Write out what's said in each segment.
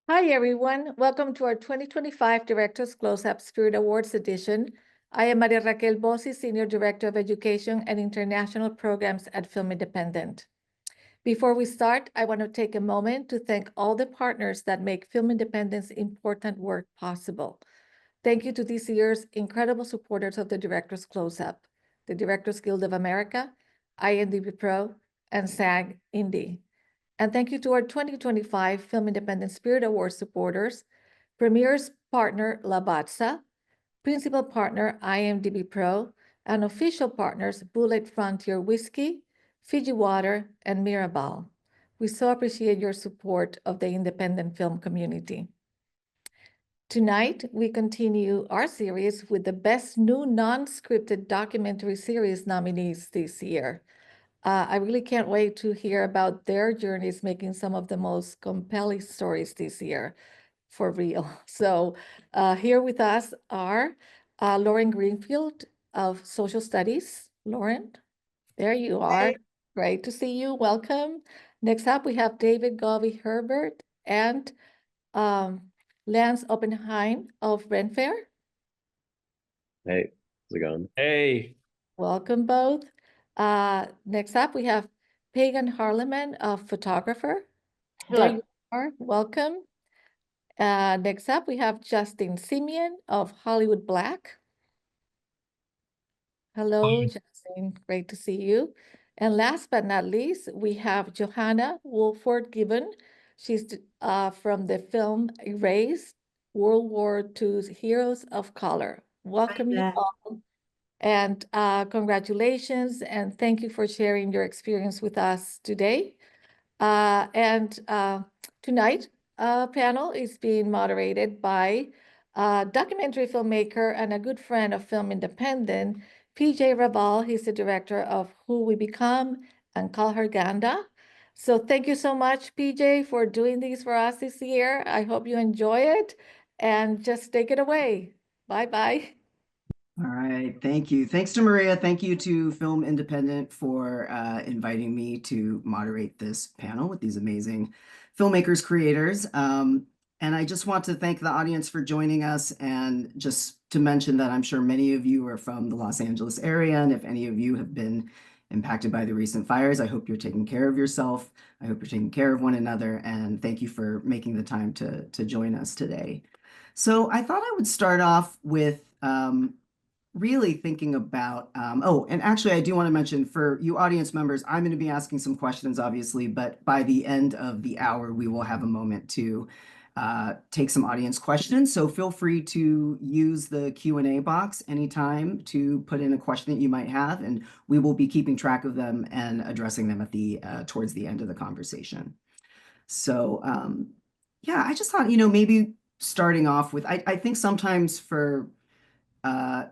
Hi, everyone. Welcome to our 2025 Directors Closeup Spirit Awards edition. I am Maria Raquel Bossi, Senior Director of Education and International Programs at Film Independent. Before we start, I want to take a moment to thank all the partners that make Film Independent's important work possible. Thank you to this year's incredible supporters of the Directors Closeup, the Directors Guild of America, IMDb Pro, and SAG Indie. And thank you to our 2025 Film Independent Spirit Award supporters, Premier's partner Lavazza, principal partner IMDb Pro, and official partners Bullet Frontier Whiskey, Fiji Water, and Raval. We so appreciate your support of the independent film community. Tonight, we continue our series with the best new non-scripted documentary series nominees this year. I really can't wait to hear about their journeys making some of the most compelling stories this year, for real. So here with us are Lauren Greenfield of Social Studies. Lauren, there you are. Hey. Great to see you. Welcome. Next up, we have David Gauvey Herbert and Lance Oppenheim of Faire. Hey, how's it going? Hey. Welcome both. Next up, we have Pagan Harleman, a photographer. There you are. Welcome. Next up, we have Justin Simien of Hollywood Black. Hello, Justin. Great to see you. And last but not least, we have Johanna Woolford Gibbon. She's from the film Erased, World War II's Heroes of Color. Welcome you all. And congratulations, and thank you for sharing your experience with us today. Tonight, panel is being moderated by documentary filmmaker and a good friend of Film Independent, PJ Raval. He's the director of Who We Become and Call Her Ganda. So thank you so much, PJ, for doing these for us this year. I hope you enjoy it, and just take it away. Bye-bye. All right, thank you. Thanks to Maria. Thank you to Film Independent for inviting me to moderate this panel with these amazing filmmakers, creators. And I just want to thank the audience for joining us, and just to mention that I'm sure many of you are from the Los Angeles area, and if any of you have been impacted by the recent fires, I hope you're taking care of yourself. I hope you're taking care of one another, and thank you for making the time to join us today. So I thought I would start off with really thinking about, oh, and actually I do want to mention for you audience members, I'm going to be asking some questions, obviously, but by the end of the hour, we will have a moment to take some audience questions. So feel free to use the Q&A box anytime to put in a question that you might have, and we will be keeping track of them and addressing them at the towards the end of the conversation. So yeah, I just thought, maybe starting off with, I think sometimes for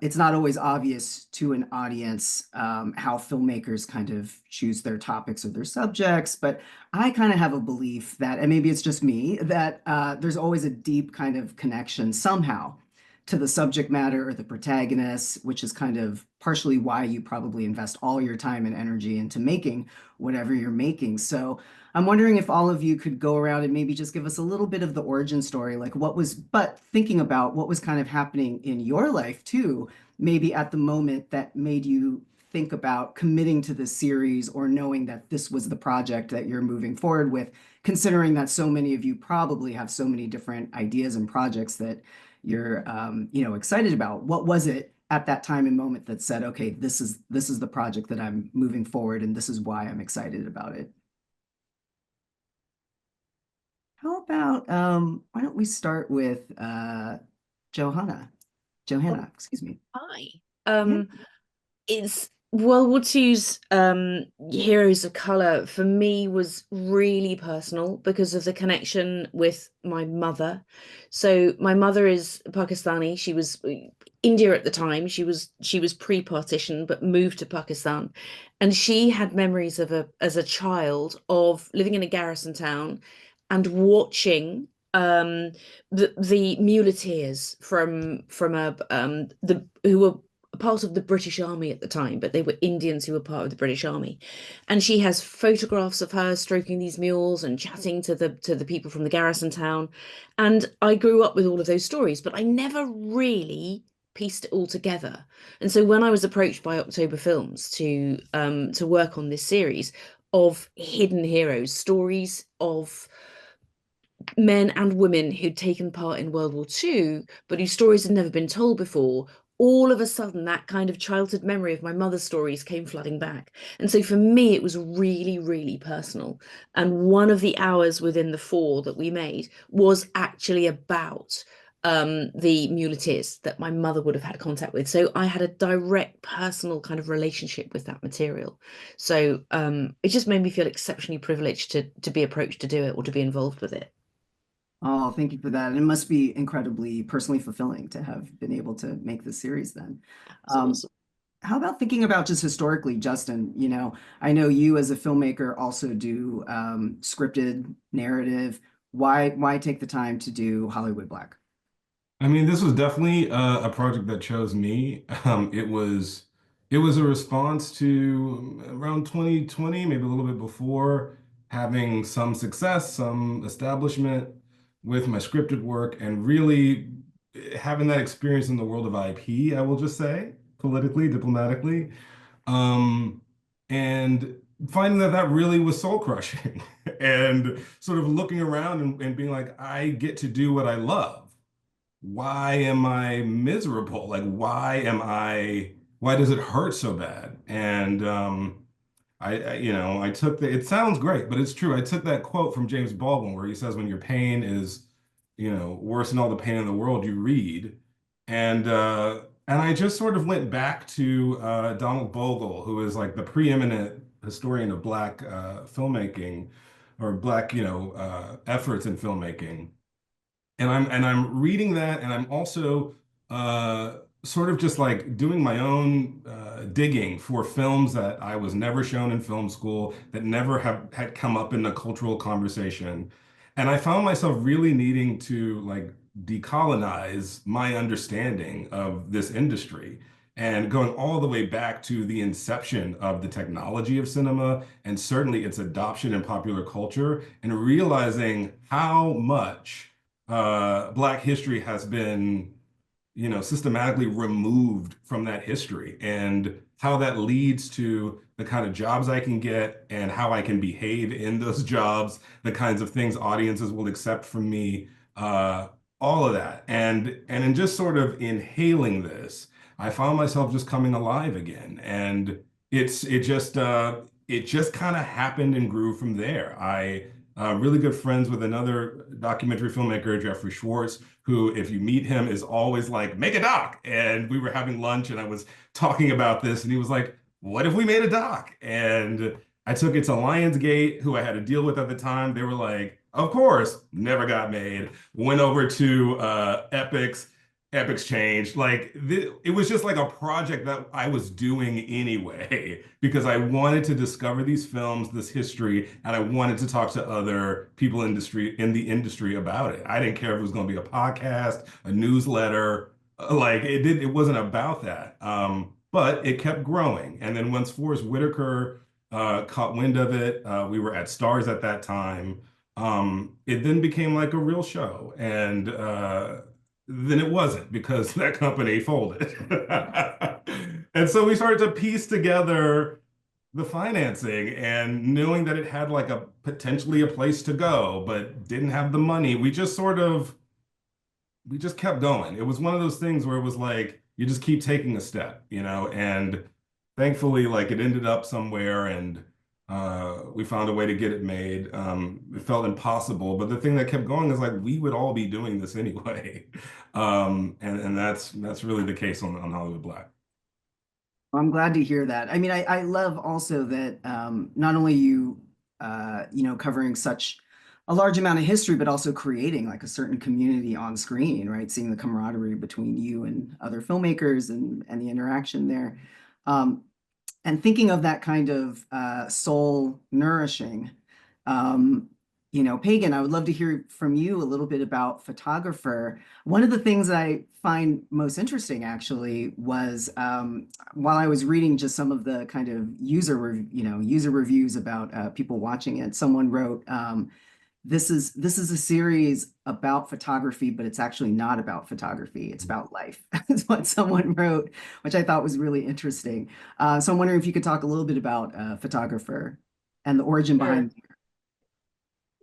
it's not always obvious to an audience how filmmakers kind of choose their topics or their subjects, but I kind of have a belief that, and maybe it's just me, that there's always a deep kind of connection somehow to the subject matter or the protagonist, which is kind of partially why you probably invest all your time and energy into making whatever you're making. So I'm wondering if all of you could go around and maybe just give us a little bit of the origin story, like but thinking about what was kind of happening in your life too, maybe at the moment that made you think about committing to this series, or knowing that this was the project that you're moving forward with, considering that so many of you probably have so many different ideas and projects that you're excited about. What was it at that time and moment that said, okay, this is the project that I'm moving forward, and this is why I'm excited about it? How about why don't we start with Johanna, excuse me. Hi. It's World War II's Heroes of Color for me was really personal because of the connection with my mother. So my mother is Pakistani. She was India at the time. She was pre-partition but moved to Pakistan, and she had memories of as a child of living in a garrison town and watching the muleteers from who were part of the British Army at the time, but they were Indians who were part of the British Army. And she has photographs of her stroking these mules and chatting to the people from the garrison town. And I grew up with all of those stories, but I never really pieced it all together. And so when I was approached by October Films to work on this series of hidden heroes, stories of men and women who'd taken part in World War II, but whose stories had never been told before, all of a sudden that kind of childhood memory of my mother's stories came flooding back. And so for me, it was really, really personal. And one of the hours within the 4 that we made was actually about the muleteers that my mother would have had contact with. So I had a direct personal kind of relationship with that material. So it just made me feel exceptionally privileged to be approached to do it or to be involved with it. Oh, thank you for that. And it must be incredibly personally fulfilling to have been able to make this series then. It's awesome. How about thinking about just historically, Justin? You know, I know you as a filmmaker also do scripted narrative. Why take the time to do Hollywood Black? I mean, this was definitely a project that chose me. It was a response to around 2020, maybe a little bit before, having some success, some establishment with my scripted work, and really having that experience in the world of IP, I will just say, politically, diplomatically, um, and finding that that really was soul crushing, and sort of looking around and being like, I get to do what I love. Why am I miserable? Like, why does it hurt so bad? And I took it sounds great, but it's true. I took that quote from James Baldwin where he says, when your pain is, worse than all the pain in the world, you read. And I just sort of went back to Donald Bogle, who is like the preeminent historian of Black filmmaking or Black, efforts in filmmaking. And I'm reading that, and I'm also sort of just like doing my own digging for films that I was never shown in film school, that never had come up in the cultural conversation. And I found myself really needing to like decolonize my understanding of this industry and going all the way back to the inception of the technology of cinema and certainly its adoption in popular culture, and realizing how much Black history has been, systematically removed from that history, and how that leads to the kind of jobs I can get and how I can behave in those jobs, the kinds of things audiences will accept from me, all of that. And in just sort of inhaling this, I found myself just coming alive again. And it just kind of happened and grew from there. Really good friends with another documentary filmmaker, Jeffrey Schwartz, who, if you meet him, is always like, make a doc. And we were having lunch and I was talking about this, and he was like, what if we made a doc? And I took it to Lionsgate, who I had to deal with at the time. They were like, of course, never got made. Went over to Epix changed. Like, it was just like a project that I was doing anyway, because I wanted to discover these films, this history, and I wanted to talk to other people in the industry about it. I didn't care if it was going to be a podcast, a newsletter. Like, it wasn't about that. But it kept growing. And then once Forrest Whitaker caught wind of it, we were at Stars at that time. It then became like a real show. And then it wasn't, because that company folded. And so we started to piece together the financing, and knowing that it had like potentially a place to go, but didn't have the money. We just kept going. It was one of those things where it was like, you just keep taking a step, and thankfully, like, it ended up somewhere, and we found a way to get it made. It felt impossible, but the thing that kept going is like, we would all be doing this anyway. And that's really the case on Hollywood Black. I'm glad to hear that. I mean, I love also that not only you covering such a large amount of history, but also creating like a certain community on screen, right? Seeing the camaraderie between you and other filmmakers and the interaction there. And thinking of that kind of soul nourishing, Pagan, I would love to hear from you a little bit about photographer. One of the things I find most interesting actually was while I was reading just some of the kind of user reviews about people watching it, someone wrote, this is a series about photography, but it's actually not about photography. It's about life. That's what someone wrote, which I thought was really interesting. So I'm wondering if you could talk a little bit about photographer and the origin Sure. behind.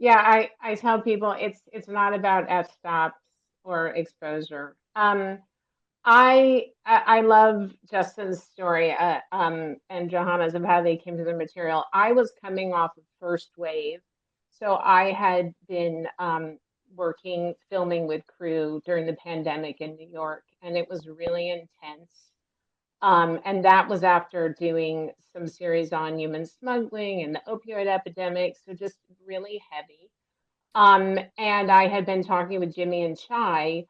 Yeah, I tell people it's not about f-stops or exposure. I love Justin's story and Johanna's of how they came to the material. I was coming off of First Wave, so I had been filming with crew during the pandemic in New York, and it was really intense. And that was after doing some series on human smuggling and the opioid epidemic, so just really heavy. And I had been talking with Jimmy and Chai,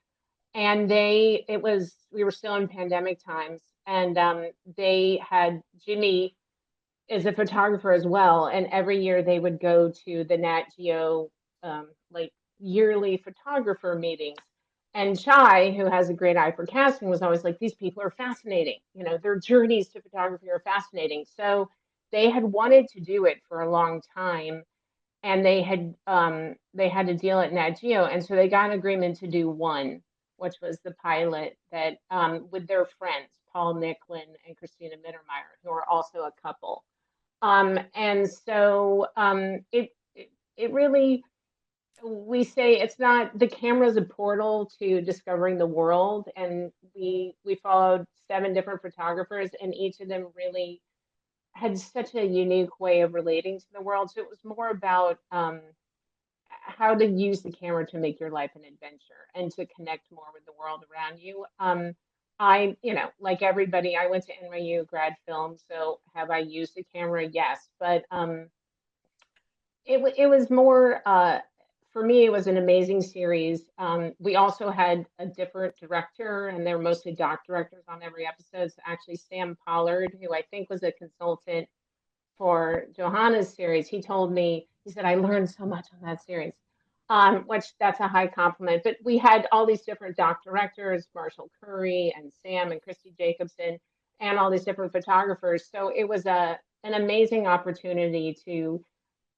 and we were still in pandemic times, and Jimmy is a photographer as well, and every year they would go to the Nat Geo like yearly photographer meetings. And Chai, who has a great eye for casting, was always like, these people are fascinating. Their journeys to photography are fascinating. So they had wanted to do it for a long time, and they had a deal at Nat Geo, and so they got an agreement to do one, which was the pilot that with their friends, Paul Nicklin and Christina Mittermeier, who are also a couple. And so it really, we say it's not, the camera's a portal to discovering the world, and we followed 7 different photographers, and each of them really had such a unique way of relating to the world. So it was more about how to use the camera to make your life an adventure and to connect more with the world around you. Like everybody, I went to NYU grad film, so have I used the camera? Yes, but it was more, for me, it was an amazing series. We also had a different director, and they're mostly doc directors on every episode. So actually, Sam Pollard, who I think was a consultant for Johanna's series, he said, I learned so much on that series, which that's a high compliment. But we had all these different doc directors, Marshall Curry and Sam and Christy Jacobson, and all these different photographers. So it was an amazing opportunity to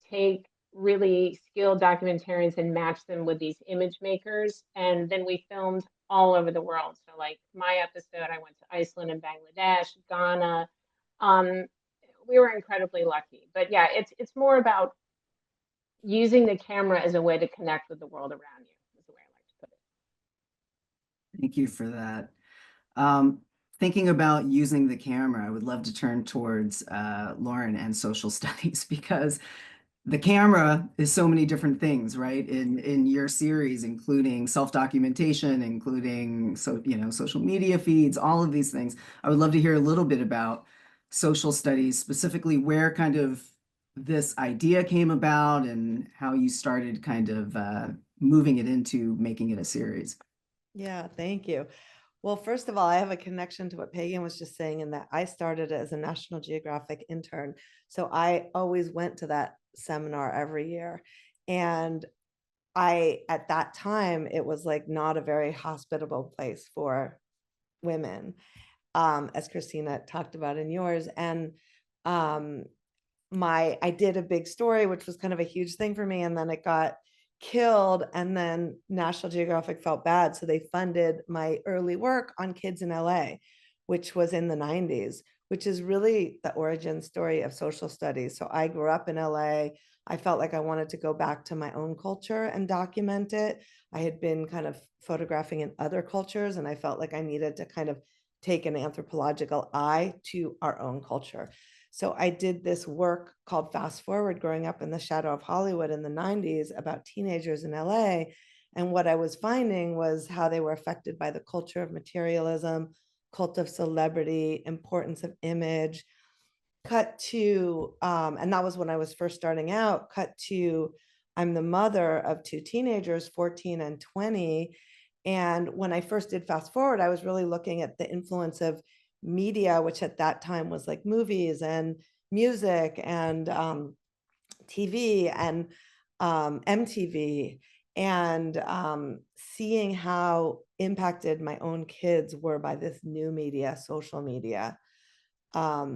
take really skilled documentarians and match them with these image makers. And then we filmed all over the world. So like my episode, I went to Iceland and Bangladesh, Ghana. We were incredibly lucky. But yeah, it's more about using the camera as a way to connect with the world around you, is the way I like to put it. Thank you for that. Thinking about using the camera, I would love to turn towards Lauren and social studies, because the camera is so many different things, right? In your series, including self-documentation, including social media feeds, all of these things. I would love to hear a little bit about social studies, specifically where kind of this idea came about and how you started kind of moving it into making it a series. Yeah, thank you. Well, first of all, I have a connection to what Pagan was just saying, in that I started as a National Geographic intern. So I always went to that seminar every year. And at that time, it was like not a very hospitable place for women, as Christina talked about in yours. And I did a big story, which was kind of a huge thing for me. And then it got killed, and then National Geographic felt bad, so they funded my early work on kids in LA, which was in the 90s, which is really the origin story of social studies. So I grew up in LA. I felt like I wanted to go back to my own culture and document it. I had been kind of photographing in other cultures, and I felt like I needed to kind of take an anthropological eye to our own culture. So I did this work called Fast Forward, growing up in the shadow of Hollywood in the 90s, about teenagers in LA. And what I was finding was how they were affected by the culture of materialism, cult of celebrity, importance of image. Cut to, and that was when I was first starting out, cut to, I'm the mother of 2 teenagers, 14 and 20. And when I first did Fast Forward, I was really looking at the influence of media, which at that time was like movies and music and TV. And MTV, and seeing how impacted my own kids were by this new media, social media,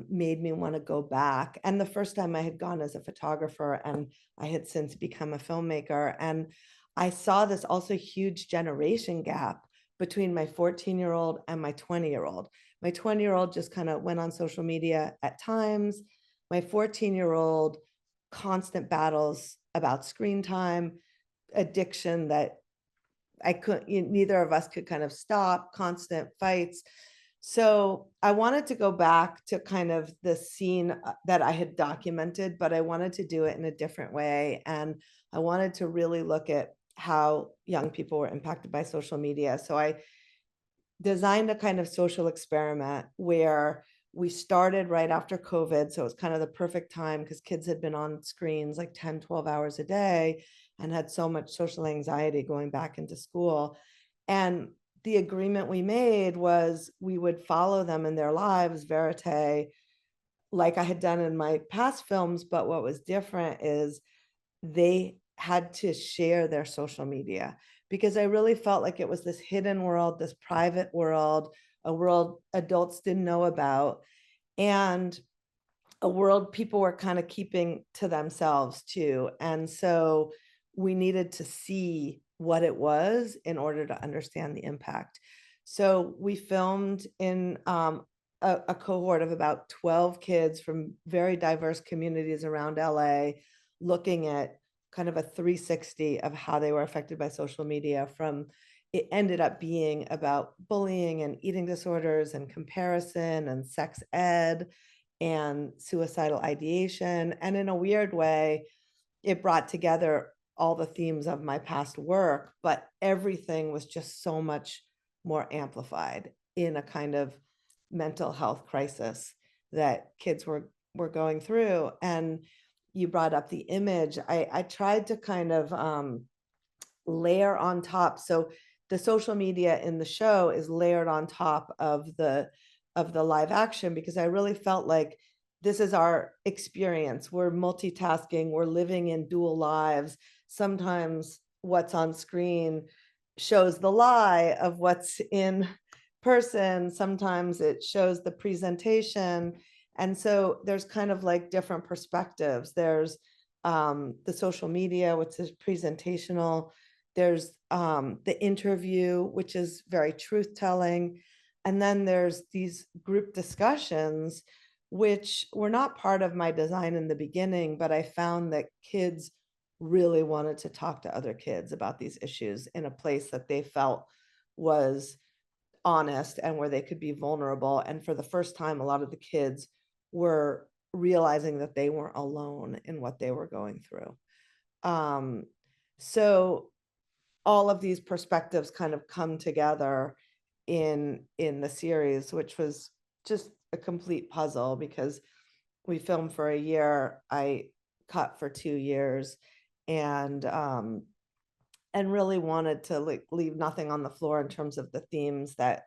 made me want to go back. And the first time I had gone as a photographer, and I had since become a filmmaker, and I saw this also huge generation gap between my 14-year-old and my 20-year-old. My 20-year-old just kind of went on social media at times. My 14-year-old, constant battles about screen time, addiction that neither of us could kind of stop, constant fights. So I wanted to go back to kind of the scene that I had documented, but I wanted to do it in a different way. And I wanted to really look at how young people were impacted by social media. So I designed a kind of social experiment where we started right after COVID. So it was kind of the perfect time because kids had been on screens like 10, 12 hours a day and had so much social anxiety going back into school. And the agreement we made was we would follow them in their lives, verite, like I had done in my past films. But what was different is they had to share their social media, because I really felt like it was this hidden world, this private world, a world adults didn't know about, and a world people were kind of keeping to themselves too. And so we needed to see what it was in order to understand the impact. So we filmed in a cohort of about 12 kids from very diverse communities around LA, looking at kind of a 360 of how they were affected by social media. From it ended up being about bullying and eating disorders and comparison and sex ed and suicidal ideation. And in a weird way, it brought together all the themes of my past work, but everything was just so much more amplified in a kind of mental health crisis that kids were going through. And you brought up the image. I tried to kind of layer on top. So the social media in the show is layered on top of the live action, because I really felt like this is our experience. We're multitasking, we're living in dual lives. Sometimes what's on screen shows the lie of what's in person. Sometimes it shows the presentation. And so there's kind of like different perspectives. There's the social media, which is presentational. There's the interview, which is very truth-telling. And then there's these group discussions, which were not part of my design in the beginning, but I found that kids really wanted to talk to other kids about these issues in a place that they felt was honest and where they could be vulnerable. And for the first time, a lot of the kids were realizing that they weren't alone in what they were going through. So all of these perspectives kind of come together in the series, which was just a complete puzzle, because we filmed for a year, I cut for 2 years, and really wanted to leave nothing on the floor in terms of the themes that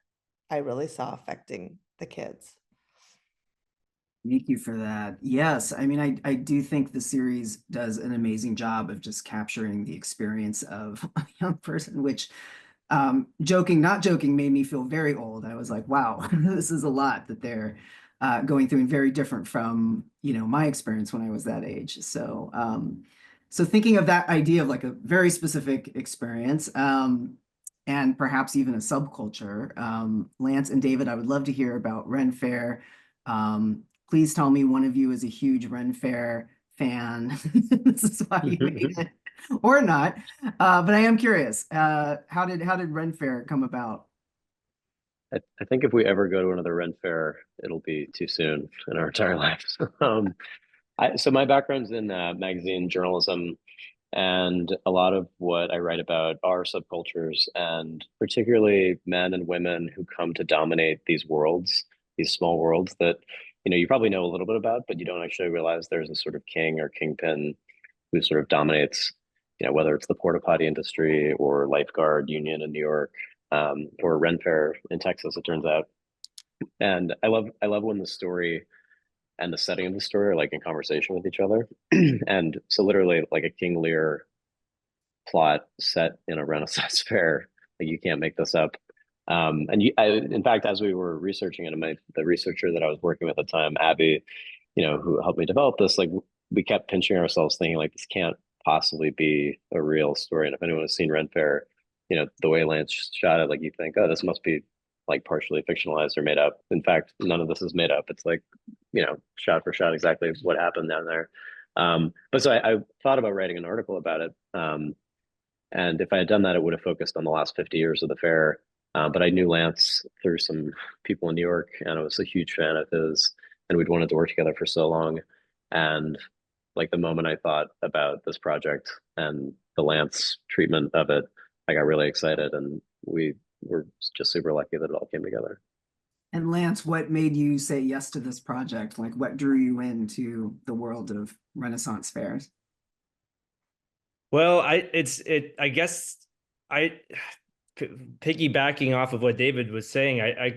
I really saw affecting the kids. Thank you for that. Yes, I mean, I do think the series does an amazing job of just capturing the experience of a young person, which, joking, not joking, made me feel very old. I was like, wow, this is a lot that they're going through, and very different from, my experience when I was that age. So, so thinking of that idea of like a very specific experience, and perhaps even a subculture, Lance and David, I would love to hear about Ren Faire. Please tell me one of you is a huge Ren Faire fan. This is why you made it, or not. But I am curious. How did Ren Faire come about? I think if we ever go to another Ren Fair, it'll be too soon in our entire lives. So my background's in magazine journalism, and a lot of what I write about are subcultures, and particularly men and women who come to dominate these worlds, these small worlds that you probably know a little bit about, but you don't actually realize there's a sort of king or kingpin who sort of dominates, whether it's the porta potty industry or lifeguard union in New York, or Ren Fair in Texas, it turns out. And I love when the story and the setting of the story are like in conversation with each other. And so literally like a King Lear plot set in a Renaissance fair. Like, you can't make this up. And in fact, as we were researching it, the researcher that I was working with at the time, Abby, who helped me develop this, like, we kept pinching ourselves, thinking like, this can't possibly be a real story. And if anyone has seen Ren Fair, the way Lance shot it, like, you think, oh, this must be like partially fictionalized or made up. In fact, none of this is made up. It's like, shot for shot, exactly what happened down there. But so I thought about writing an article about it. And if I had done that, it would have focused on the last 50 years of the fair. But I knew Lance through some people in New York, and I was a huge fan of his, and we'd wanted to work together for so long. And like, the moment I thought about this project and the Lance treatment of it, I got really excited, and we were just super lucky that it all came together. And Lance, what made you say yes to this project? Like, what drew you into the world of Renaissance fairs? Well, I guess piggybacking off of what David was saying, I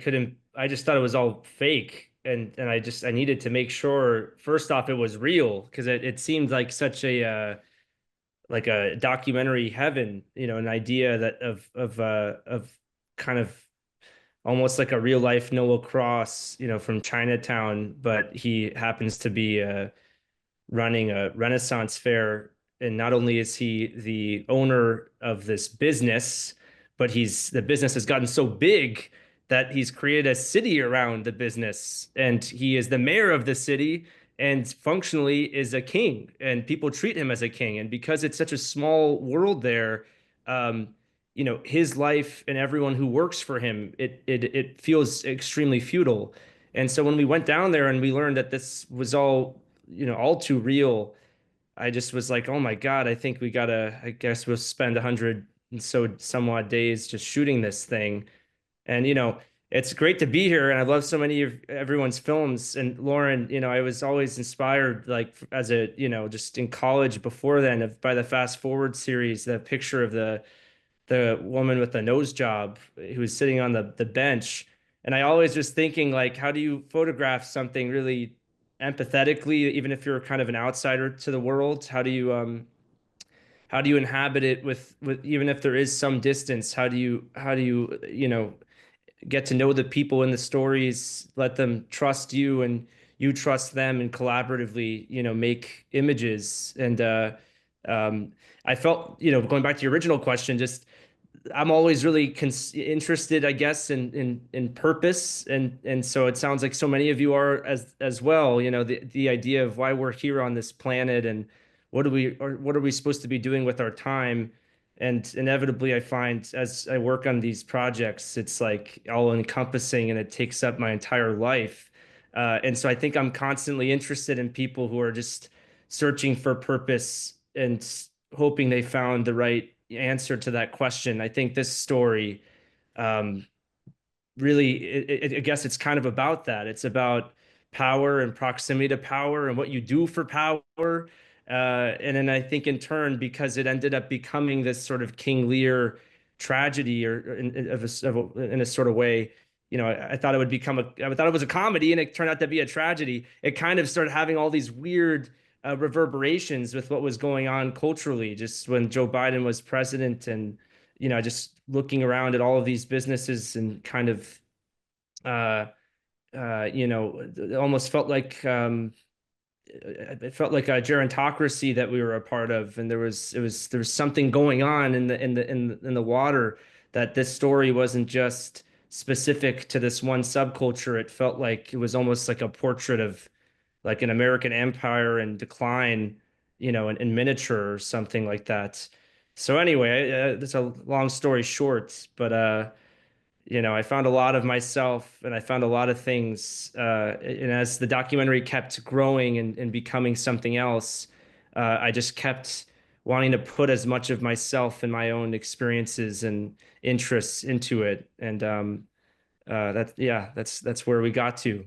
just thought it was all fake. And I needed to make sure, first off, it was real, because it seemed like such a like a documentary heaven, an idea that of kind of almost like a real life Noah Cross, from Chinatown, but he happens to be running a Renaissance fair. And not only is he the owner of this business, but the business has gotten so big that he's created a city around the business, and he is the mayor of the city and functionally is a king, and people treat him as a king. And because it's such a small world there, his life and everyone who works for him, it feels extremely feudal. And so when we went down there and we learned that this was all too real, I just was like, oh my God, I think I guess we'll spend 100 and so some odd days just shooting this thing. And, it's great to be here. And I love so many of everyone's films. And Lauren, I was always inspired, like, as just in college before then, by the Fast Forward series, the picture of the woman with the nose job who was sitting on the bench. And I always was thinking, like, how do you photograph something really empathetically, even if you're kind of an outsider to the world? How do you inhabit it with even if there is some distance? How do you get to know the people in the stories, let them trust you and you trust them, and collaboratively, make images? And I felt, going back to your original question, just I'm always really interested, I guess, in purpose, and so it sounds like so many of you are as well. The idea of why we're here on this planet, and what are we supposed to be doing with our time. And inevitably, I find as I work on these projects, it's like all encompassing, and it takes up my entire life. And so I think I'm constantly interested in people who are just searching for purpose and hoping they found the right answer to that question. I think this story really, I guess it's kind of about that. It's about power and proximity to power and what you do for power. And then I think in turn, because it ended up becoming this sort of King Lear tragedy, or in a sort of way, I thought I thought it was a comedy, and it turned out to be a tragedy. It kind of started having all these weird reverberations with what was going on culturally, just when Joe Biden was president, and just looking around at all of these businesses, and kind of it almost felt like it felt like a gerontocracy that we were a part of, and there was something going on in the water, that this story wasn't just specific to this one subculture. It felt like it was almost like a portrait of like an American empire in decline, in miniature or something like that. So anyway, that's a long story short, but I found a lot of myself, and I found a lot of things. And as the documentary kept growing and becoming something else, I just kept wanting to put as much of myself and my own experiences and interests into it. And that's where we got to.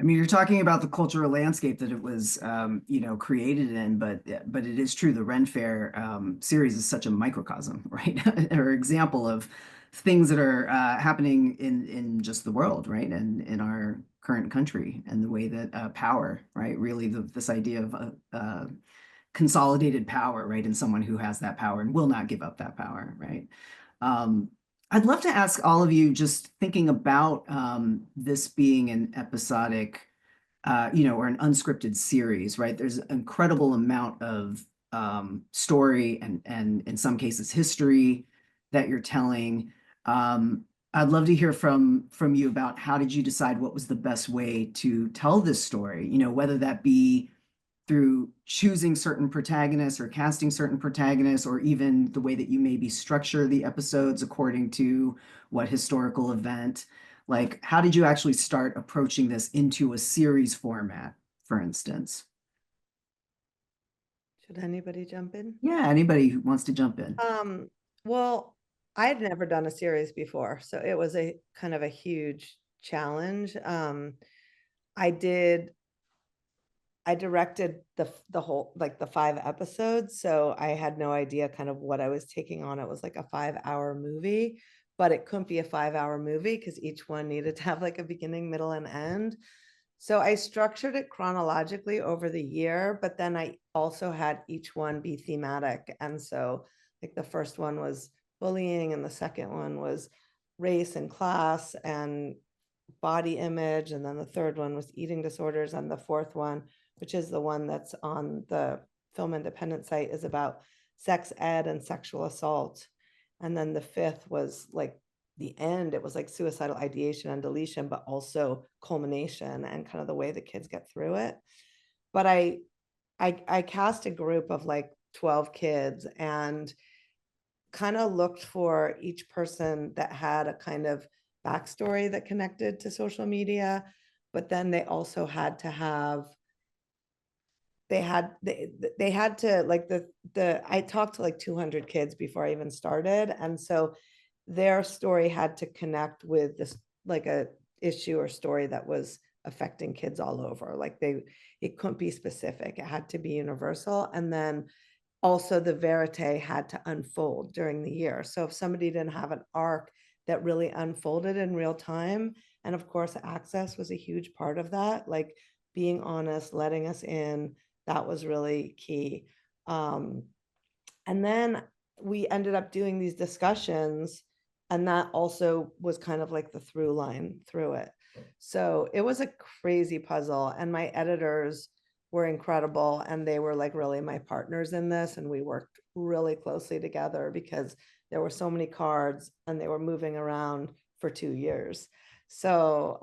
I mean, you're talking about the cultural landscape that it was, created in, but it is true. The Ren Fair series is such a microcosm, right, or example of things that are happening in just the world, right, and in our current country, and the way that power, right, really this idea of consolidated power, right, in someone who has that power and will not give up that power, right? I'd love to ask all of you, just thinking about this being an episodic, or an unscripted series, right? There's an incredible amount of story and in some cases history that you're telling. I'd love to hear from you about how did you decide what was the best way to tell this story, whether that be through choosing certain protagonists or casting certain protagonists, or even the way that you maybe structure the episodes according to what historical event. Like, how did you actually start approaching this into a series format, for instance? Should anybody jump in? Yeah, anybody who wants to jump in. Well, I had never done a series before, so it was a kind of a huge challenge. I directed the whole, like the 5 episodes, so I had no idea kind of what I was taking on. It was like a 5-hour movie, but it couldn't be a 5-hour movie because each one needed to have like a beginning, middle, and end. So I structured it chronologically over the year, but then I also had each one be thematic. And so like the first one was bullying, and the second one was race and class and body image, and then the third one was eating disorders, and the fourth one, which is the one that's on the Film Independent site, is about sex ed and sexual assault. And then the fifth was like the end. It was like suicidal ideation and deletion, but also culmination and kind of the way the kids get through it. But I cast a group of like 12 kids and kind of looked for each person that had a kind of backstory that connected to social media, but then they also had to have, they had to like I talked to like 200 kids before I even started, and so their story had to connect with this, like a issue or story that was affecting kids all over. Like it couldn't be specific, it had to be universal. And then also the verite had to unfold during the year. So if somebody didn't have an arc that really unfolded in real time, and of course access was a huge part of that, like being honest, letting us in, that was really key. And then we ended up doing these discussions, and that also was kind of like the through line through it. So it was a crazy puzzle, and my editors were incredible, and they were like really my partners in this, and we worked really closely together because there were so many cards and they were moving around for 2 years. So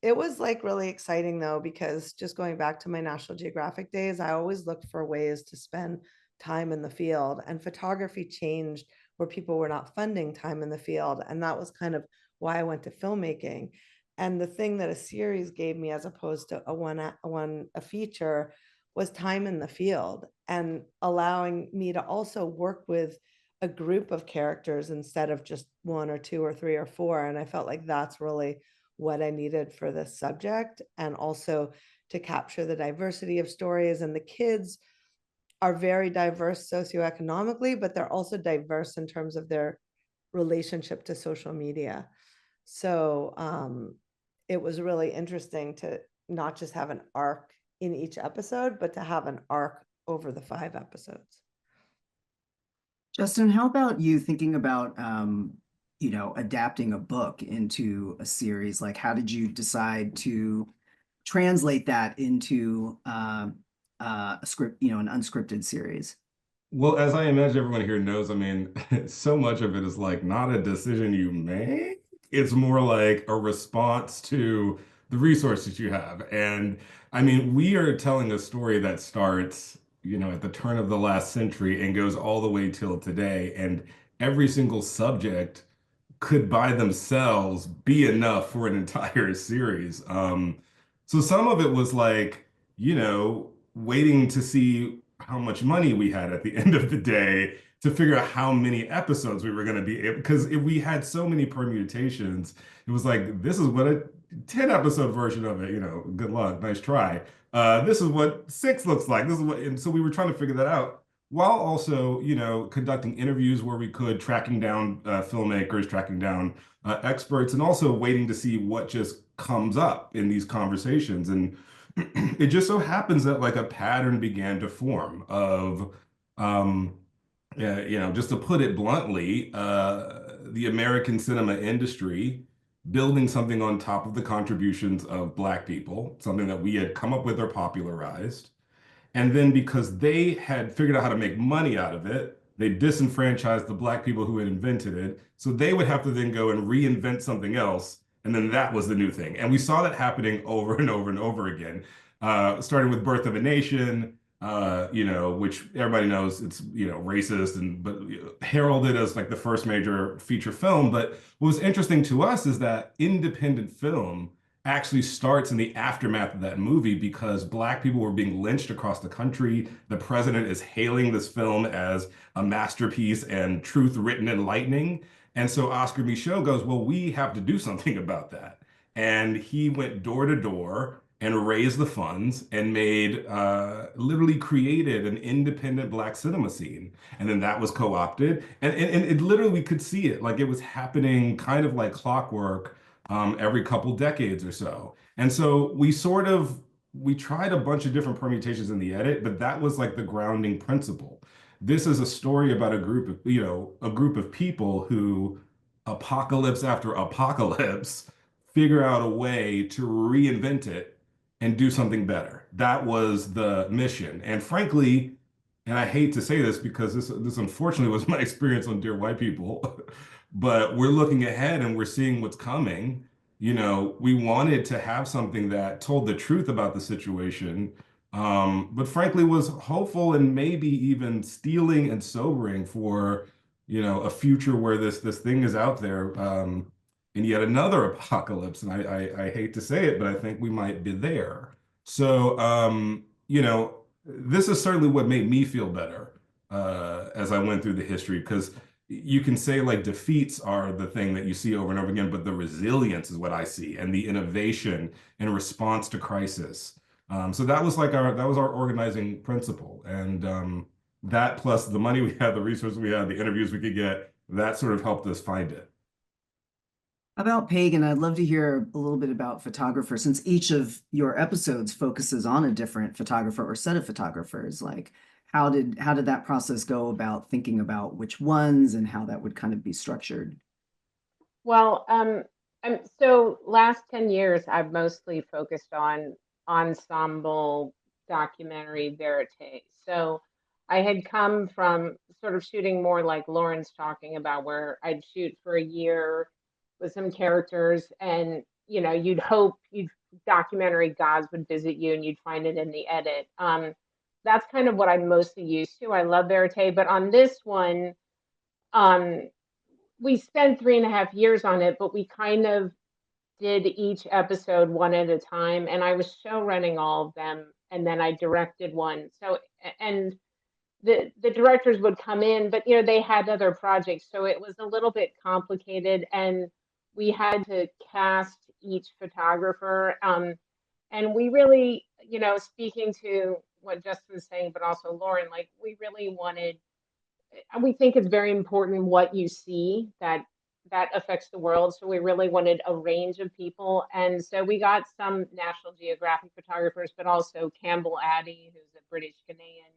it was like really exciting though, because just going back to my National Geographic days, I always looked for ways to spend time in the field, and photography changed where people were not funding time in the field. And that was kind of why I went to filmmaking. And the thing that a series gave me, as opposed to a feature, was time in the field and allowing me to also work with a group of characters instead of just 1 or 2 or 3 or 4. And I felt like that's really what I needed for this subject, and also to capture the diversity of stories. And the kids are very diverse socioeconomically, but they're also diverse in terms of their relationship to social media. So it was really interesting to not just have an arc in each episode, but to have an arc over the 5 episodes. Justin, how about you thinking about, adapting a book into a series? Like, how did you decide to translate that into a script, an unscripted series? Well, as I imagine everyone here knows, I mean, so much of it is like not a decision you make. It's more like a response to the resources you have. And I mean, we are telling a story that starts, at the turn of the last century and goes all the way till today. And every single subject could by themselves be enough for an entire series. So some of it was like, waiting to see how much money we had at the end of the day to figure out how many episodes we were going to be able, because if we had so many permutations, it was like, this is what a 10 episode version of it, good luck, nice try. This is what 6 looks like. This is what, and so we were trying to figure that out while also, conducting interviews where we could, tracking down filmmakers, tracking down experts, and also waiting to see what just comes up in these conversations. And it just so happens that like a pattern began to form of, um, yeah, just to put it bluntly, the American cinema industry building something on top of the contributions of Black people, something that we had come up with or popularized. And then because they had figured out how to make money out of it, they disenfranchised the Black people who had invented it. So they would have to then go and reinvent something else. And then that was the new thing. And we saw that happening over and over and over again, starting with Birth of a Nation, which everybody knows it's, racist and but heralded as like the first major feature film. But what was interesting to us is that independent film actually starts in the aftermath of that movie because Black people were being lynched across the country. The president is hailing this film as a masterpiece and truth written in lightning. And so Oscar Micheaux goes, well, we have to do something about that. And he went door to door and raised the funds and made, literally created an independent Black cinema scene. And then that was co-opted. And it literally, we could see it like it was happening kind of like clockwork, every couple decades or so. And so we tried a bunch of different permutations in the edit, but that was like the grounding principle. This is a story about a group of people who, apocalypse after apocalypse, figure out a way to reinvent it and do something better. That was the mission. And frankly, and I hate to say this because this unfortunately was my experience on Dear White People, but we're looking ahead and we're seeing what's coming. We wanted to have something that told the truth about the situation, but frankly was hopeful and maybe even stealing and sobering for, a future where this thing is out there, and yet another apocalypse. And I hate to say it, but I think we might be there. So, this is certainly what made me feel better as I went through the history, because you can say like defeats are the thing that you see over and over again, but the resilience is what I see, and the innovation in response to crisis. So that was our organizing principle, and that plus the money we had, the resources we had, the interviews we could get, that sort of helped us find it. About Pagan, I'd love to hear a little bit about photographers, since each of your episodes focuses on a different photographer or set of photographers. Like, how did that process go about thinking about which ones and how that would kind of be structured? Well, so last 10 years, I've mostly focused on ensemble documentary verite. So I had come from sort of shooting more like Lauren's talking about, where I'd shoot for a year with some characters, and you'd hope documentary gods would visit you and you'd find it in the edit. That's kind of what I'm mostly used to. I love verite, but on this one, we spent 3.5 years on it, but we kind of did each episode one at a time, and I was show running all of them, and then I directed one. So, and the directors would come in, but they had other projects, so it was a little bit complicated, and we had to cast each photographer. And we really, speaking to what Justin was saying, but also Lauren, like we really wanted, we think it's very important what you see that affects the world. So we really wanted a range of people. And so we got some National Geographic photographers, but also Campbell Addy, who's a British Ghanaian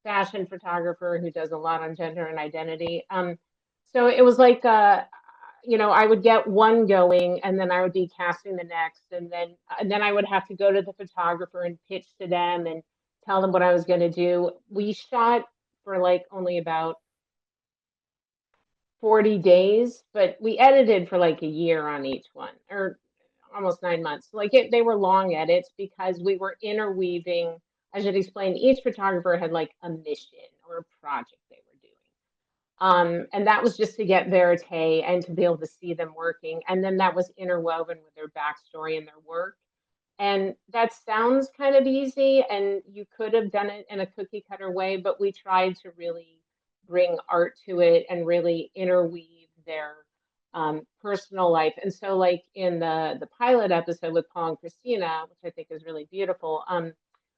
fashion photographer who does a lot on gender and identity. So it was like, I would get one going, and then I would be casting the next, and then I would have to go to the photographer and pitch to them and tell them what I was going to do. We shot for like only about 40 days, but we edited for like a year on each one, or almost 9 months. Like they were long edits because we were interweaving. I should explain, each photographer had like a mission or a project they were doing. And that was just to get verite and to be able to see them working. And then that was interwoven with their backstory and their work. And that sounds kind of easy, and you could have done it in a cookie cutter way, but we tried to really bring art to it and really interweave their personal life. And so like in the pilot episode with Paul and Christina, which I think is really beautiful,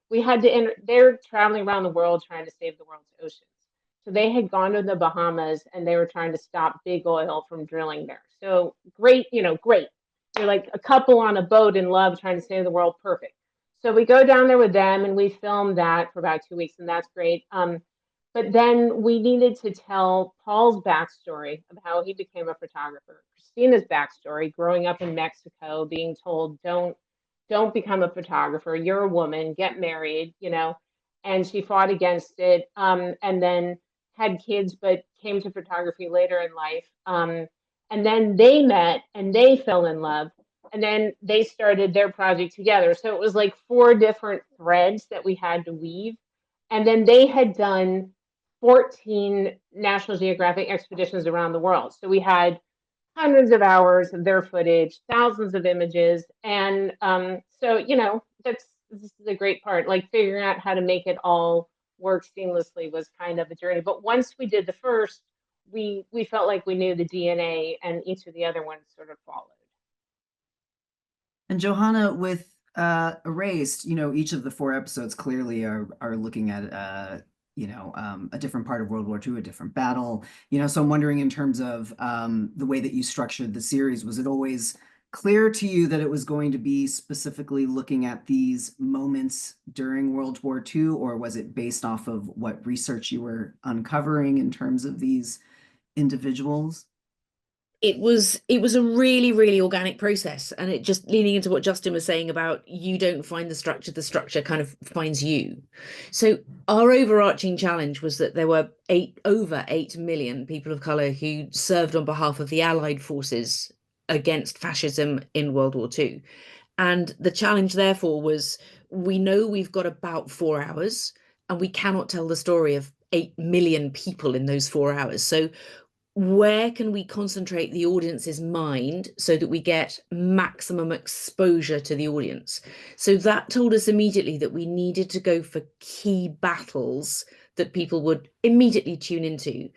we had to, they're traveling around the world trying to save the world's oceans. So they had gone to the Bahamas and they were trying to stop big oil from drilling there. So great, great. They're like a couple on a boat in love trying to save the world. Perfect. So we go down there with them and we film that for about 2 weeks, and that's great. But then we needed to tell Paul's backstory of how he became a photographer, Christina's backstory, growing up in Mexico, being told, don't become a photographer. You're a woman, get married, and she fought against it, and then had kids, but came to photography later in life. And then they met and they fell in love, and then they started their project together. So it was like 4 different threads that we had to weave. And then they had done 14 National Geographic expeditions around the world. So we had hundreds of hours of their footage, thousands of images. And so, this is the great part, like figuring out how to make it all work seamlessly was kind of a journey. But once we did the first, we felt like we knew the DNA, and each of the other ones sort of followed. And Johanna, with Erased, each of the 4 episodes clearly are looking at a different part of World War II, a different battle. So I'm wondering, in terms of the way that you structured the series, was it always clear to you that it was going to be specifically looking at these moments during World War II, or was it based off of what research you were uncovering in terms of these individuals? It was a really, really organic process, and it just leaning into what Justin was saying about you don't find the structure kind of finds you. So our overarching challenge was that there were over 8 million people of color who served on behalf of the Allied forces against fascism in World War II. And the challenge therefore was, we know we've got about 4 hours and we cannot tell the story of 8 million people in those 4 hours. So where can we concentrate the audience's mind so that we get maximum exposure to the audience? So that told us immediately that we needed to go for key battles that people would immediately tune into,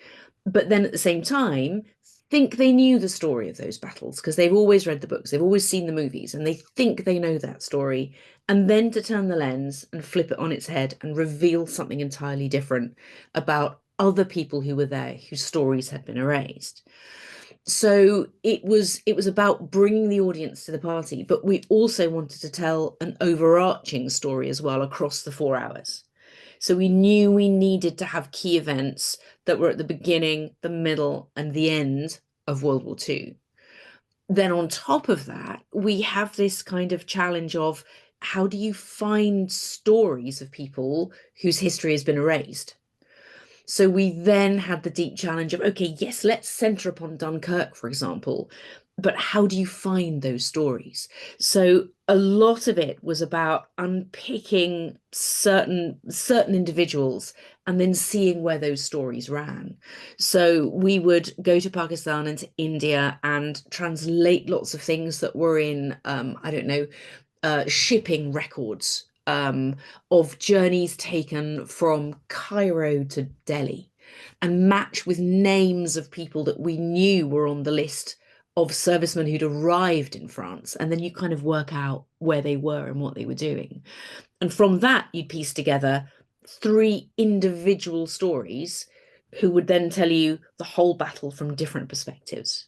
but then at the same time think they knew the story of those battles, because they've always read the books, they've always seen the movies, and they think they know that story. And then to turn the lens and flip it on its head and reveal something entirely different about other people who were there whose stories had been erased. So it was about bringing the audience to the party, but we also wanted to tell an overarching story as well across the 4 hours. So we knew we needed to have key events that were at the beginning, the middle, and the end of World War II. Then on top of that, we have this kind of challenge of, how do you find stories of people whose history has been erased? So we then had the deep challenge of, okay, yes, let's center upon Dunkirk, for example, but how do you find those stories? So a lot of it was about unpicking certain individuals and then seeing where those stories ran. So we would go to Pakistan and to India and translate lots of things that were in, shipping records of journeys taken from Cairo to Delhi, and match with names of people that we knew were on the list of servicemen who'd arrived in France. And then you kind of work out where they were and what they were doing. And from that, you piece together 3 individual stories who would then tell you the whole battle from different perspectives.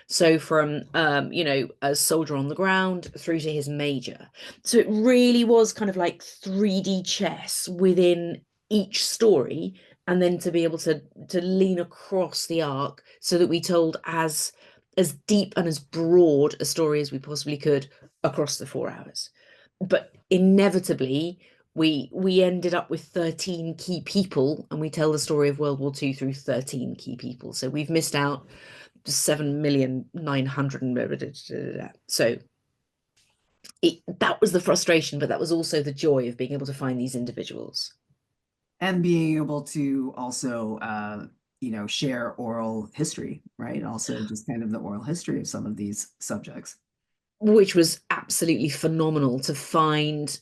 So from, a soldier on the ground through to his major. So it really was kind of like 3D chess within each story, and then to be able to lean across the arc so that we told as deep and as broad a story as we possibly could across the 4 hours. But inevitably, we ended up with 13 key people, and we tell the story of World War II through 13 key people. So we've missed out 7,900,000. So that was the frustration, but that was also the joy of being able to find these individuals. And being able to also, share oral history, right? Also just kind of the oral history of some of these subjects. Which was absolutely phenomenal to find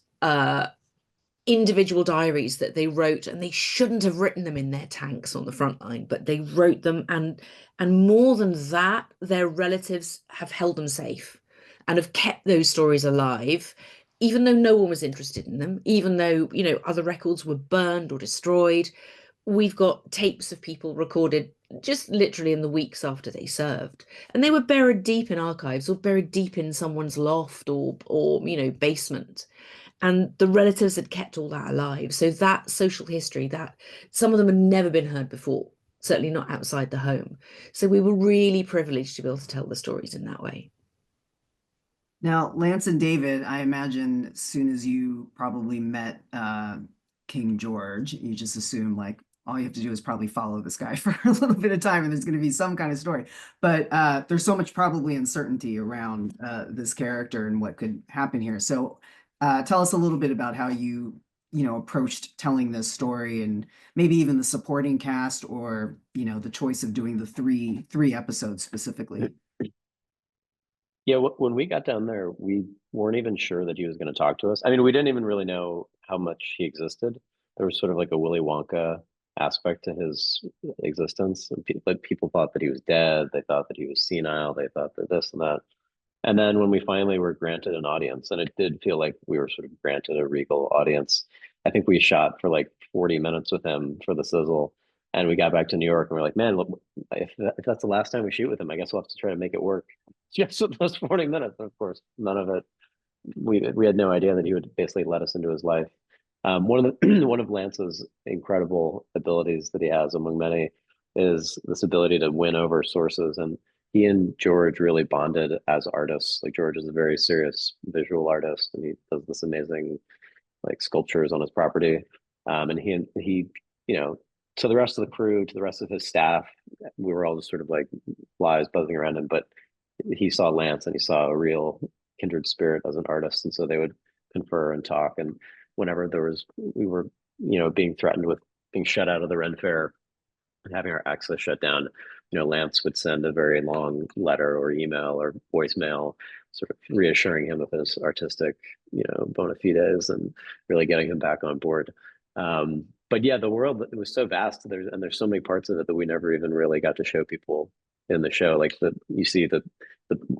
individual diaries that they wrote, and they shouldn't have written them in their tanks on the front line, but they wrote them, and more than that, their relatives have held them safe and have kept those stories alive, even though no one was interested in them, even though other records were burned or destroyed. We've got tapes of people recorded just literally in the weeks after they served, and they were buried deep in archives or buried deep in someone's loft or basement. And the relatives had kept all that alive. So that social history, that some of them had never been heard before, certainly not outside the home. So we were really privileged to be able to tell the stories in that way. Now, Lance and David, I imagine as soon as you probably met King George, you just assume like all you have to do is probably follow this guy for a little bit of time and there's going to be some kind of story. But there's so much probably uncertainty around this character and what could happen here. So tell us a little bit about how you approached telling this story and maybe even the supporting cast or, the choice of doing the three episodes specifically. Yeah, when we got down there, we weren't even sure that he was going to talk to us. I mean, we didn't even really know how much he existed. There was sort of like a Willy Wonka aspect to his existence. And people thought that he was dead. They thought that he was senile. They thought that this and that. And then when we finally were granted an audience, and it did feel like we were sort of granted a regal audience, I think we shot for like 40 minutes with him for the sizzle. And we got back to New York and we're like, man, look, if that's the last time we shoot with him, I guess we'll have to try to make it work. Just with those 40 minutes. Of course, none of it. We had no idea that he would basically let us into his life. One of the one of Lance's incredible abilities that he has among many is this ability to win over sources. And he and George really bonded as artists. Like George is a very serious visual artist, and he does this amazing like sculptures on his property. And he, to the rest of the crew, to the rest of his staff, we were all just sort of like flies buzzing around him. But he saw Lance and he saw a real kindred spirit as an artist. And so they would confer and talk. And whenever we were, being threatened with being shut out of the Ren Fair and having our access shut down, Lance would send a very long letter or email or voicemail, sort of reassuring him of his artistic, bona fides and really getting him back on board. But yeah, the world, it was so vast. There's so many parts of it that we never even really got to show people in the show. Like you see the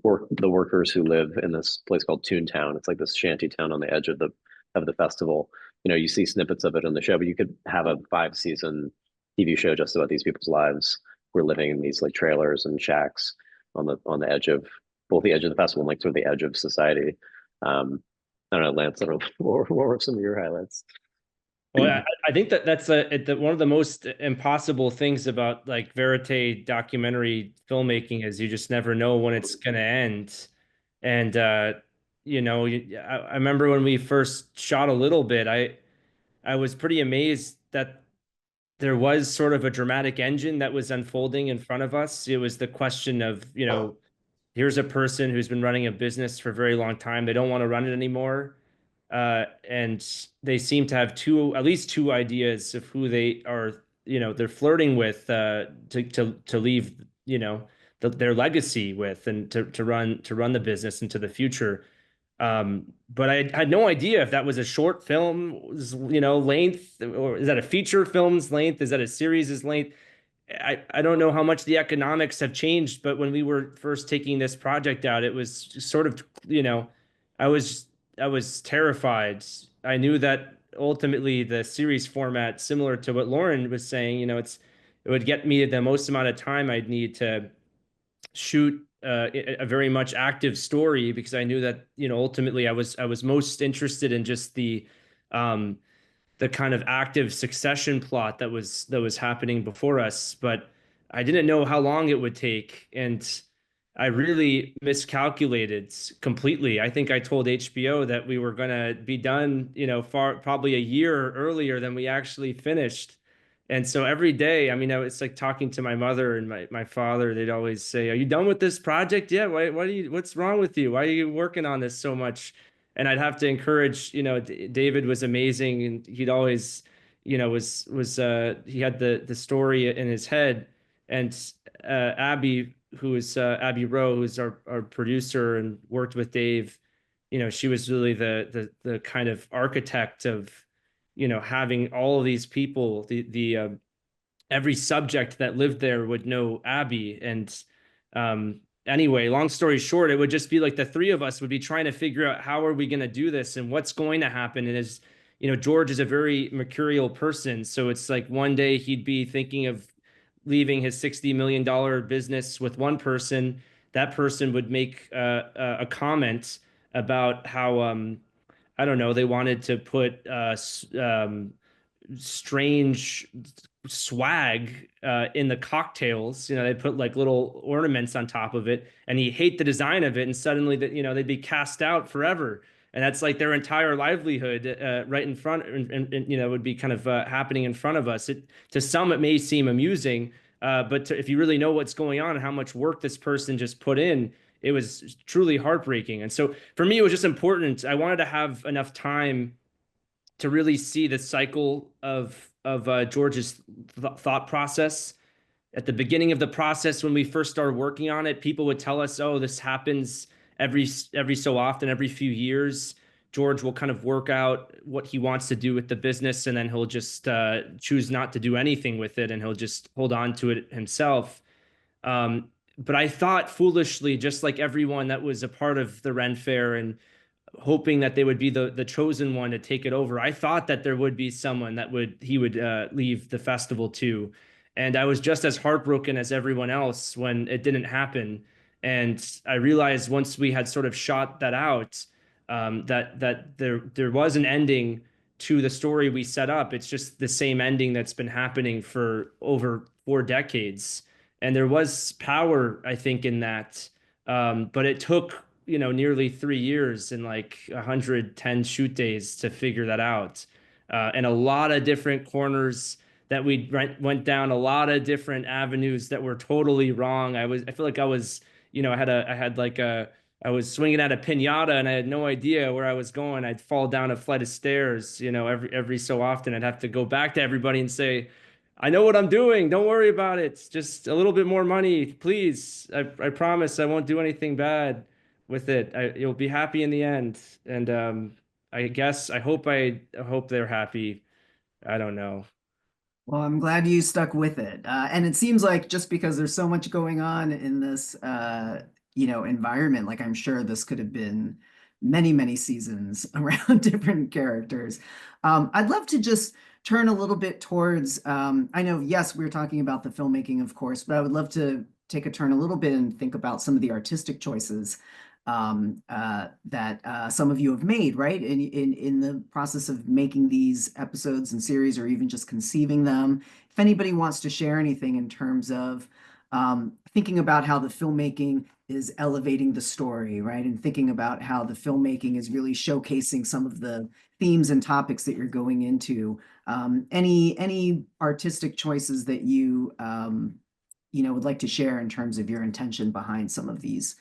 workers who live in this place called Toontown. It's like this shanty town on the edge of the festival. You see snippets of it in the show, but you could have a 5-season TV show just about these people's lives. We're living in these like trailers and shacks on the edge of both the edge of the festival and like sort of the edge of society. I don't know, Lance, what were some of your highlights? Well, I think that's one of the most impossible things about like verite documentary filmmaking is you just never know when it's going to end. And I remember when we first shot a little bit, I was pretty amazed that there was sort of a dramatic engine that was unfolding in front of us. It was the question of, here's a person who's been running a business for a very long time. They don't want to run it anymore. And they seem to have at least two ideas of who they are, they're flirting with to leave, their legacy with and to run the business into the future. But I had no idea if that was a short film's, length, or is that a feature film's length? Is that a series' length? I don't know how much the economics have changed, but when we were first taking this project out, it was sort of, I was terrified. I knew that ultimately the series format, similar to what Lauren was saying, it would get me the most amount of time I'd need to shoot a very much active story, because I knew that, ultimately I was most interested in just the kind of active succession plot that was happening before us, but I didn't know how long it would take. And I really miscalculated completely. I think I told HBO that we were going to be done, probably a year earlier than we actually finished. And so every day, I mean, it's like talking to my mother and my father, they'd always say, "Are you done with this project yet? What's wrong with you? Why are you working on this so much?" And I'd have to encourage, David was amazing, and he'd always, he had the story in his head. And Abby, who is Abby Rowe, who's our producer and worked with Dave, she was really the kind of architect of, having all of these people, the every subject that lived there would know Abby. And anyway, long story short, it would just be like the three of us would be trying to figure out how are we going to do this and what's going to happen. And as George is a very mercurial person, so it's like one day he'd be thinking of leaving his $60 million business with one person. That person would make a comment about how I don't know, they wanted to put strange swag in the cocktails. You know, they put like little ornaments on top of it, and you hate the design of it, and suddenly that, you know, they'd be cast out forever. And that's like their entire livelihood right in front, and you know, would be kind of happening in front of us. To some, it may seem amusing, but if you really know what's going on and how much work this person just put in, it was truly heartbreaking. And so for me, it was just important. I wanted to have enough time to really see the cycle of George's thought process. At the beginning of the process, when we first started working on it, people would tell us, "Oh, this happens every so often, every few years. George will kind of work out what he wants to do with the business, and then he'll just choose not to do anything with it, and he'll just hold on to it himself." But I thought foolishly, just like everyone that was a part of the Ren Fair and hoping that they would be the chosen one to take it over, I thought that there would be someone that he would leave the festival to. And I was just as heartbroken as everyone else when it didn't happen. And I realized once we had sort of shot that out, that there was an ending to the story we set up. It's just the same ending that's been happening for over 4 decades. And there was power, I think, in that. But it took, you know, nearly 3 years and like 110 shoot days to figure that out. And a lot of different corners that we went down, a lot of different avenues that were totally wrong. I feel like I was, you know, I was swinging at a piñata and I had no idea where I was going. I'd fall down a flight of stairs, you know, every so often. I'd have to go back to everybody and say, "I know what I'm doing. Don't worry about it. Just a little bit more money, please. I promise I won't do anything bad with it. You'll be happy in the end." And I hope they're happy. I don't know. Well, I'm glad you stuck with it. And it seems like just because there's so much going on in this, environment, like I'm sure this could have been many, many seasons around different characters. I'd love to just turn a little bit towards, I know, yes, we're talking about the filmmaking, of course, but I would love to take a turn a little bit and think about some of the artistic choices that some of you have made, right? In the process of making these episodes and series, or even just conceiving them. If anybody wants to share anything in terms of thinking about how the filmmaking is elevating the story, right? And thinking about how the filmmaking is really showcasing some of the themes and topics that you're going into. Any artistic choices that you would like to share in terms of your intention behind some of these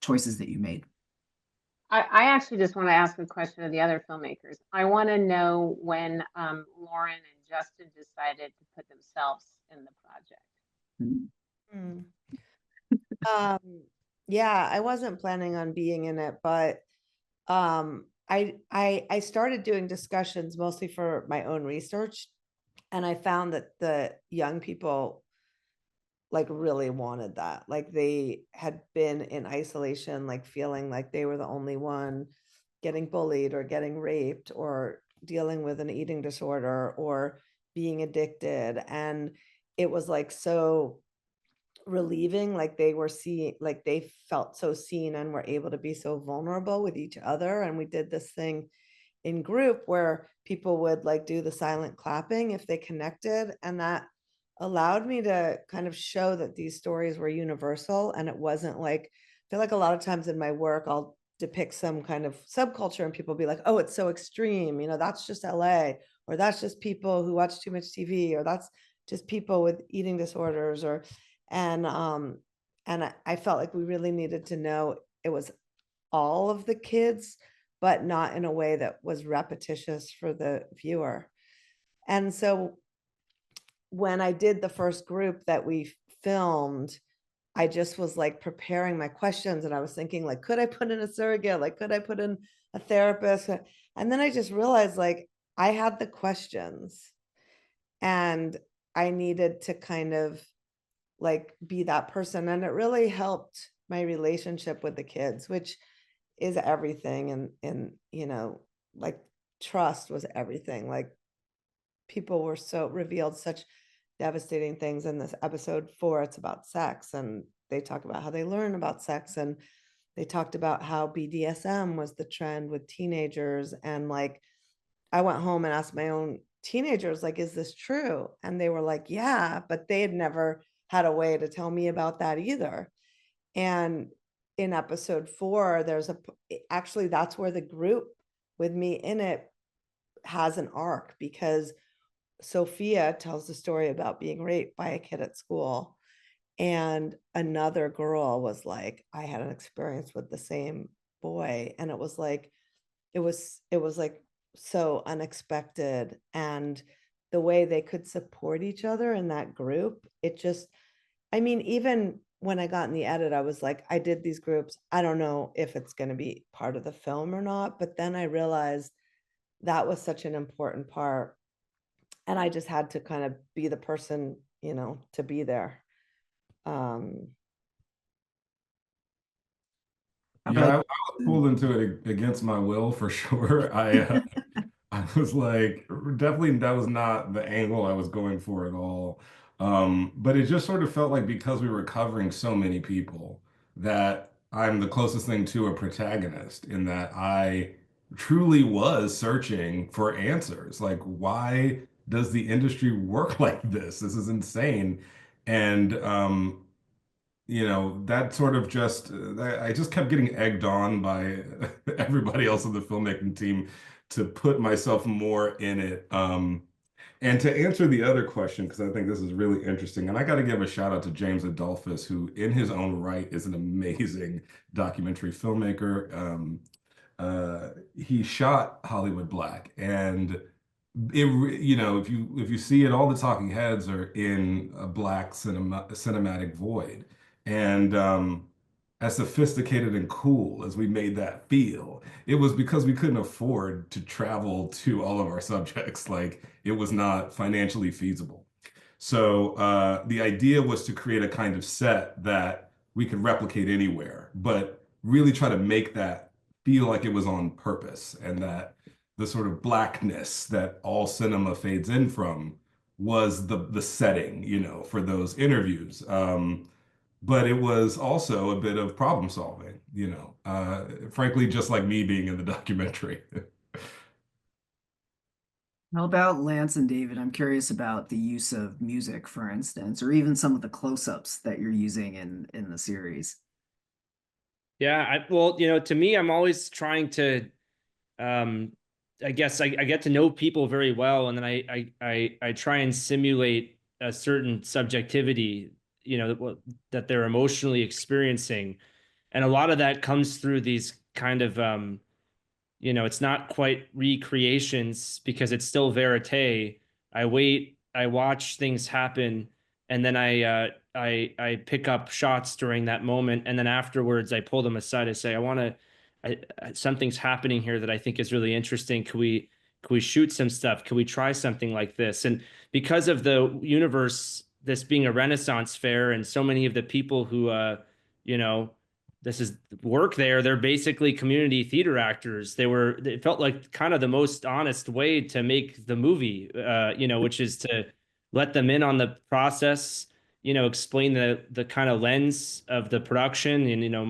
choices that you made? I actually just want to ask a question of the other filmmakers. I want to know when Lauren and Justin decided to put themselves in the project. Yeah, I wasn't planning on being in it, but I started doing discussions mostly for my own research, and I found that the young people like really wanted that. Like they had been in isolation, like feeling like they were the only one getting bullied or getting raped or dealing with an eating disorder or being addicted. And it was like so relieving, like they were seeing, like they felt so seen and were able to be so vulnerable with each other. And we did this thing in group where people would like do the silent clapping if they connected, and that allowed me to kind of show that these stories were universal. And it wasn't like, I feel like a lot of times in my work I'll depict some kind of subculture and people be like, "Oh, it's so extreme, you know, that's just LA, or that's just people who watch too much TV, or that's just people with eating disorders," or and I felt like we really needed to know it was all of the kids, but not in a way that was repetitious for the viewer. And so when I did the first group that we filmed, I just was like preparing my questions, and I was thinking like, could I put in a surrogate? Like, could I put in a therapist? And then I just realized like I had the questions and I needed to kind of like be that person. And it really helped my relationship with the kids, which is everything. And like trust was everything. Like people were so revealed such devastating things in this episode 4. It's about sex, and they talk about how they learn about sex, and they talked about how BDSM was the trend with teenagers. And like, I went home and asked my own teenagers, like, is this true? And they were like, yeah, but they had never had a way to tell me about that either. And in episode 4, actually, that's where the group with me in it has an arc, because Sophia tells the story about being raped by a kid at school. And another girl was like, I had an experience with the same boy. And it was like, it was like so unexpected. And the way they could support each other in that group, it just, I mean, even when I got in the edit, I was like, I did these groups. I don't know if it's going to be part of the film or not. But then I realized that was such an important part. And I just had to kind of be the person, you know, to be there. How Yeah, I about was pulled into it against my will for sure. I was like, definitely that was not the angle I was going for at all. But it just sort of felt like because we were covering so many people that I'm the closest thing to a protagonist in that I truly was searching for answers. Like, why does the industry work like this? This is insane. And you know, that sort of just, I just kept getting egged on by everybody else on the filmmaking team to put myself more in it. And to answer the other question, because I think this is really interesting, and I got to give a shout out to James Adolphus, who in his own right is an amazing documentary filmmaker. He shot Hollywood Black, and you know, if you see it, all the talking heads are in a black cinematic void, and as sophisticated and cool as we made that feel, it was because we couldn't afford to travel to all of our subjects. Like, it was not financially feasible. So the idea was to create a kind of set that we could replicate anywhere, but really try to make that feel like it was on purpose, and that the sort of blackness that all cinema fades in from was the setting, you know, for those interviews. But it was also a bit of problem solving, you know, frankly, just like me being in the documentary. How about Lance and David? I'm curious about the use of music, for instance, or even some of the close-ups that you're using in the series. Yeah, well, you know, to me, I'm always trying to, I guess I get to know people very well, and then I try and simulate a certain subjectivity, you know, that they're emotionally experiencing, and a lot of that comes through these kind of, you know, it's not quite recreations because it's still verite. I wait, I watch things happen, and then I pick up shots during that moment, and then afterwards I pull them aside. I say, something's happening here that I think is really interesting. Can we shoot some stuff? Can we try something like this? And because of the universe, this being a Renaissance fair, and so many of the people who you know, this is work there, they're basically community theater actors. It felt like kind of the most honest way to make the movie, you know, which is to let them in on the process, you know, explain the kind of lens of the production, and, you know,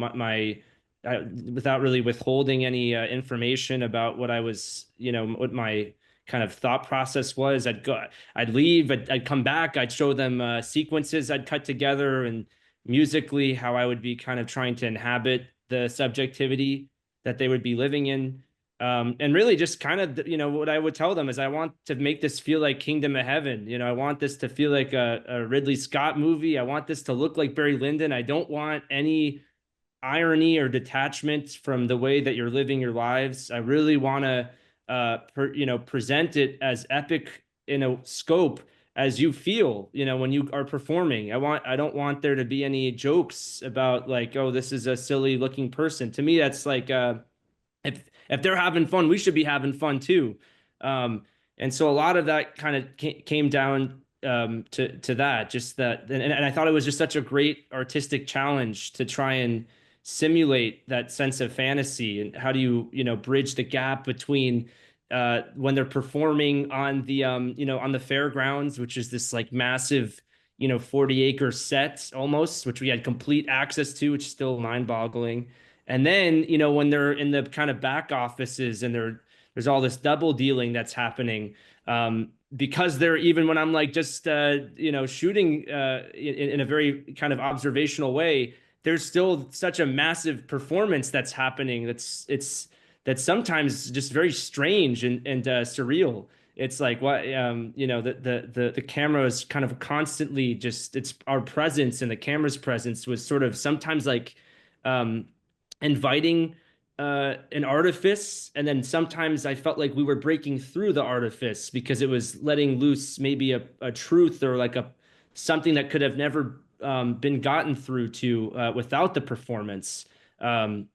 without really withholding any information about what I was, you know, what my kind of thought process was. I'd leave, I'd come back, I'd show them sequences I'd cut together, and musically how I would be kind of trying to inhabit the subjectivity that they would be living in. And really just kind of, you know, what I would tell them is I want to make this feel like Kingdom of Heaven. You know, I want this to feel like a Ridley Scott movie. I want this to look like Barry Lyndon. I don't want any irony or detachment from the way that you're living your lives. I really want to, you know, present it as epic in a scope as you feel, you know, when you are performing. I don't want there to be any jokes about like, oh, this is a silly looking person. To me, that's like, if they're having fun, we should be having fun too. And so a lot of that kind of came down to that, just that, and I thought it was just such a great artistic challenge to try and simulate that sense of fantasy. And how do you know, bridge the gap between when they're performing on the you know, on the fairgrounds, which is this like massive, you know, 40-acre set almost, which we had complete access to, which is still mind-boggling. And then, you know, when they're in the kind of back offices and there's all this double dealing that's happening, because they're, even when I'm like just, you know, shooting in a very kind of observational way, there's still such a massive performance that's happening. That's sometimes just very strange and surreal. It's like what, you know, the camera is kind of constantly just, it's our presence, and the camera's presence was sort of sometimes like inviting an artifice, and then sometimes I felt like we were breaking through the artifice because it was letting loose maybe a truth, or like something that could have never been gotten through to without the performance. And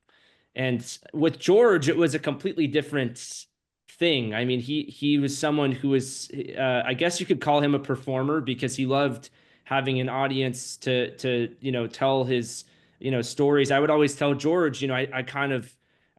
with George, it was a completely different thing. I mean, he was someone who was, I guess you could call him a performer, because he loved having an audience to you know, tell his, you know, stories. I would always tell George, you know,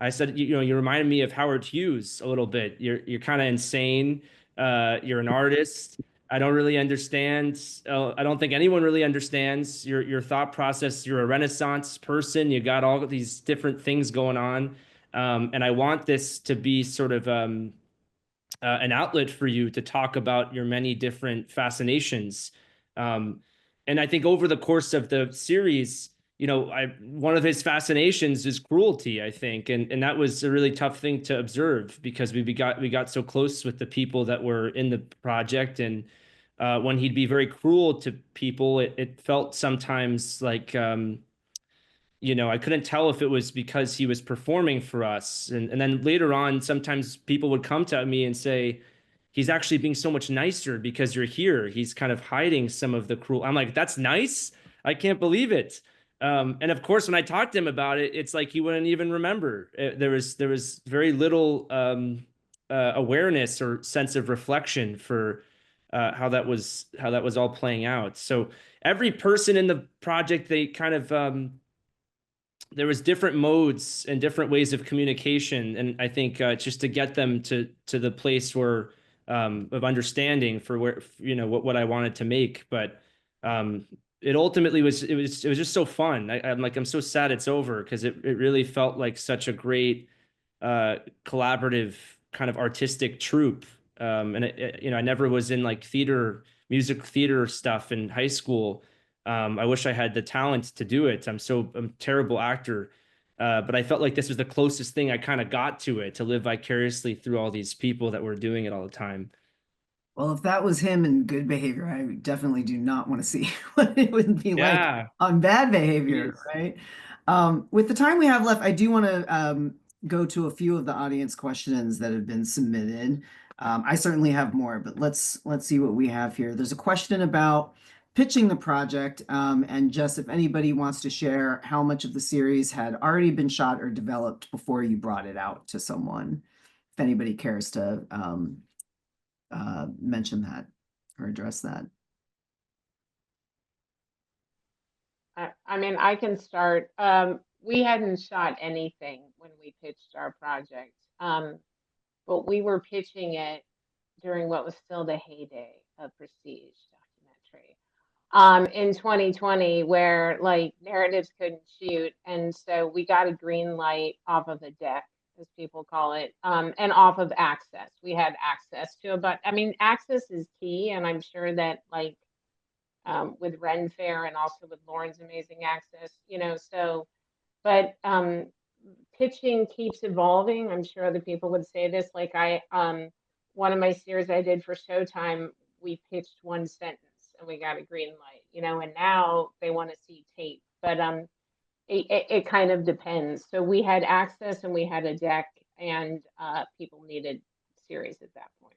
I said, you know, you reminded me of Howard Hughes a little bit. You're kind of insane. You're an artist. I don't really understand. I don't think anyone really understands your thought process. You're a Renaissance person. You got all of these different things going on. And I want this to be sort of an outlet for you to talk about your many different fascinations. And I think over the course of the series, you know, one of his fascinations is cruelty, I think, and that was a really tough thing to observe, because we got so close with the people that were in the project, and when he'd be very cruel to people, it felt sometimes like, you know, I couldn't tell if it was because he was performing for us, and then later on, sometimes people would come to me and say, he's actually being so much nicer because you're here. He's kind of hiding some of the cruel. I'm like, that's nice. I can't believe it. And of course, when I talked to him about it, it's like he wouldn't even remember. There was very little awareness or sense of reflection for how that was all playing out. So every person in the project, they kind of there was different modes and different ways of communication, and I think just to get them to the place where of understanding for where, you know, what I wanted to make. But it ultimately was just so fun. I'm like, I'm so sad it's over, because it really felt like such a great collaborative kind of artistic troupe. And you know, I never was in like music theater stuff in high school. I wish I had the talent to do it. I'm a terrible actor. But I felt like this was the closest thing I kind of got to it, to live vicariously through all these people that were doing it all the time. Well, if that was him in Good Behavior, I definitely do not want to see what it would be Yeah. like on Bad Behavior, Please. right? With the time we have left, I do want to go to a few of the audience questions that have been submitted. I certainly have more, but let's see what we have here. There's a question about pitching the project, and just if anybody wants to share how much of the series had already been shot or developed before you brought it out to someone. If anybody cares to mention that or address that. I mean, I can start. We hadn't shot anything when we pitched our project, but we were pitching it during what was still the heyday of prestige documentary in 2020, where like narratives couldn't shoot, and so we got a green light off of the deck, as people call it, and off of access. We had access to it, but I mean, access is key, and I'm sure that like with Faire and also with Lauren's amazing access, you know, so, but pitching keeps evolving. I'm sure other people would say this, like one of my series I did for Showtime, we pitched one sentence and we got a green light, you know, and now they want to see tape, but it kind of depends. So we had access and we had a deck, and people needed series at that point.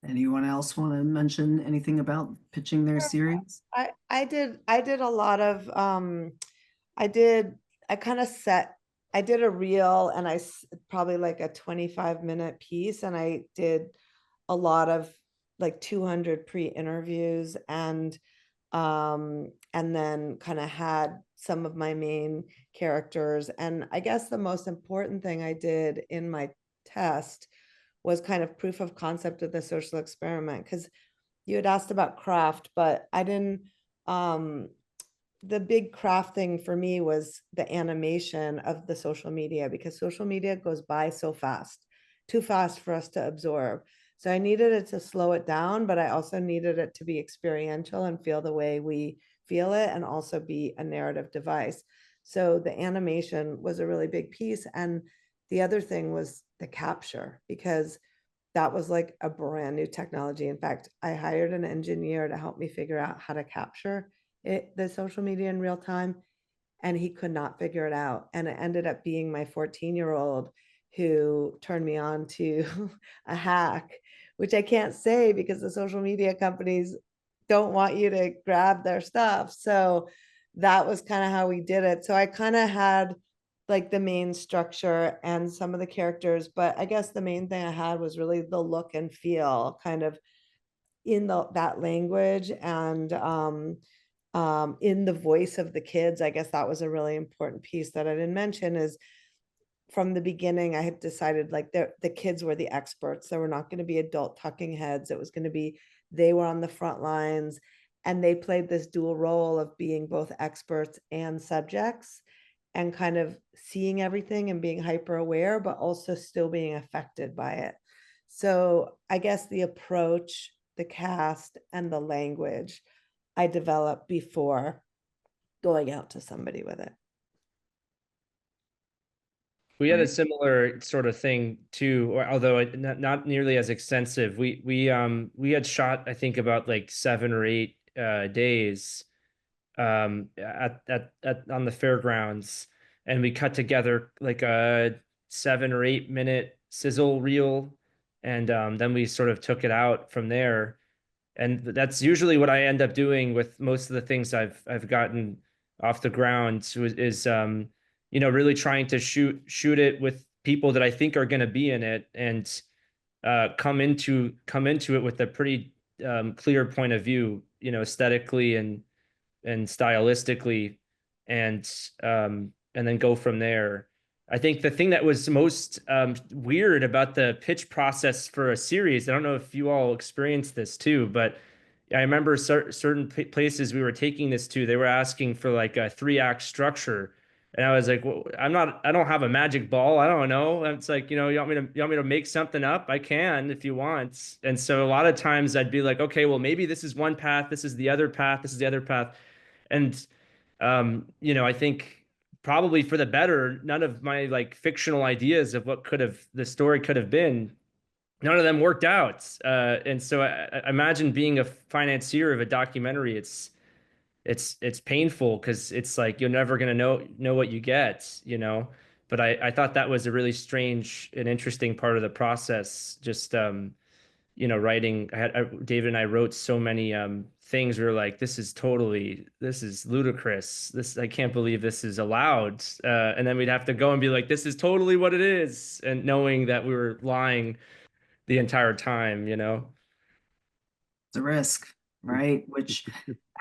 Anyone else want to mention anything about pitching their series? I did a lot of I did a reel, and probably like a 25-minute piece, and I did a lot of like 200 pre-interviews, and then kind of had some of my main characters. And I guess the most important thing I did in my test was kind of proof of concept of the social experiment, because you had asked about craft, but I didn't the big craft thing for me was the animation of the social media, because social media goes by so fast, too fast for us to absorb. So I needed it to slow it down, but I also needed it to be experiential and feel the way we feel it, and also be a narrative device. So the animation was a really big piece. And the other thing was the capture, because that was like a brand new technology. In fact, I hired an engineer to help me figure out how to capture it, the social media in real time, and he could not figure it out. And it ended up being my 14-year-old who turned me on to a hack, which I can't say because the social media companies don't want you to grab their stuff. So that was kind of how we did it. So I kind of had like the main structure and some of the characters, but I guess the main thing I had was really the look and feel kind of in that language, and in the voice of the kids. I guess that was a really important piece that I didn't mention, is from the beginning, I had decided like the kids were the experts. There were not going to be adult talking heads. It was going to be, they were on the front lines, and they played this dual role of being both experts and subjects, and kind of seeing everything and being hyper aware, but also still being affected by it. So I guess the approach, the cast, and the language I developed before going out to somebody with it. We had a Right. similar sort of thing too, although not nearly as extensive. We had shot, I think, about like 7 or 8 days at on the fairgrounds, and we cut together like a 7 or 8 minute sizzle reel, and then we sort of took it out from there. And that's usually what I end up doing with most of the things I've gotten off the ground, is really trying to shoot it with people that I think are going to be in it, and come into it with a pretty clear point of view, aesthetically and stylistically, and then go from there. I think the thing that was most weird about the pitch process for a series, I don't know if you all experienced this too, but I remember certain places we were taking this to, they were asking for like a 3-act structure. And I was like, well, I don't have a magic ball. I don't know. It's like, you want me to make something up? I can if you want. And so a lot of times I'd be like, okay, well, maybe this is one path, this is the other path, this is the other path. And I think probably for the better, none of my like fictional ideas of what the story could have been, none of them worked out. And so I imagine being a financier of a documentary, it's painful, because it's like you're never gonna know what you get. But I thought that was a really strange and interesting part of the process. Just writing. David and I wrote so many things. We were like, this is ludicrous. I can't believe this is allowed. And then we'd have to go and be like, this is totally what it is, and knowing that we were lying the entire time. It's a risk, right? Which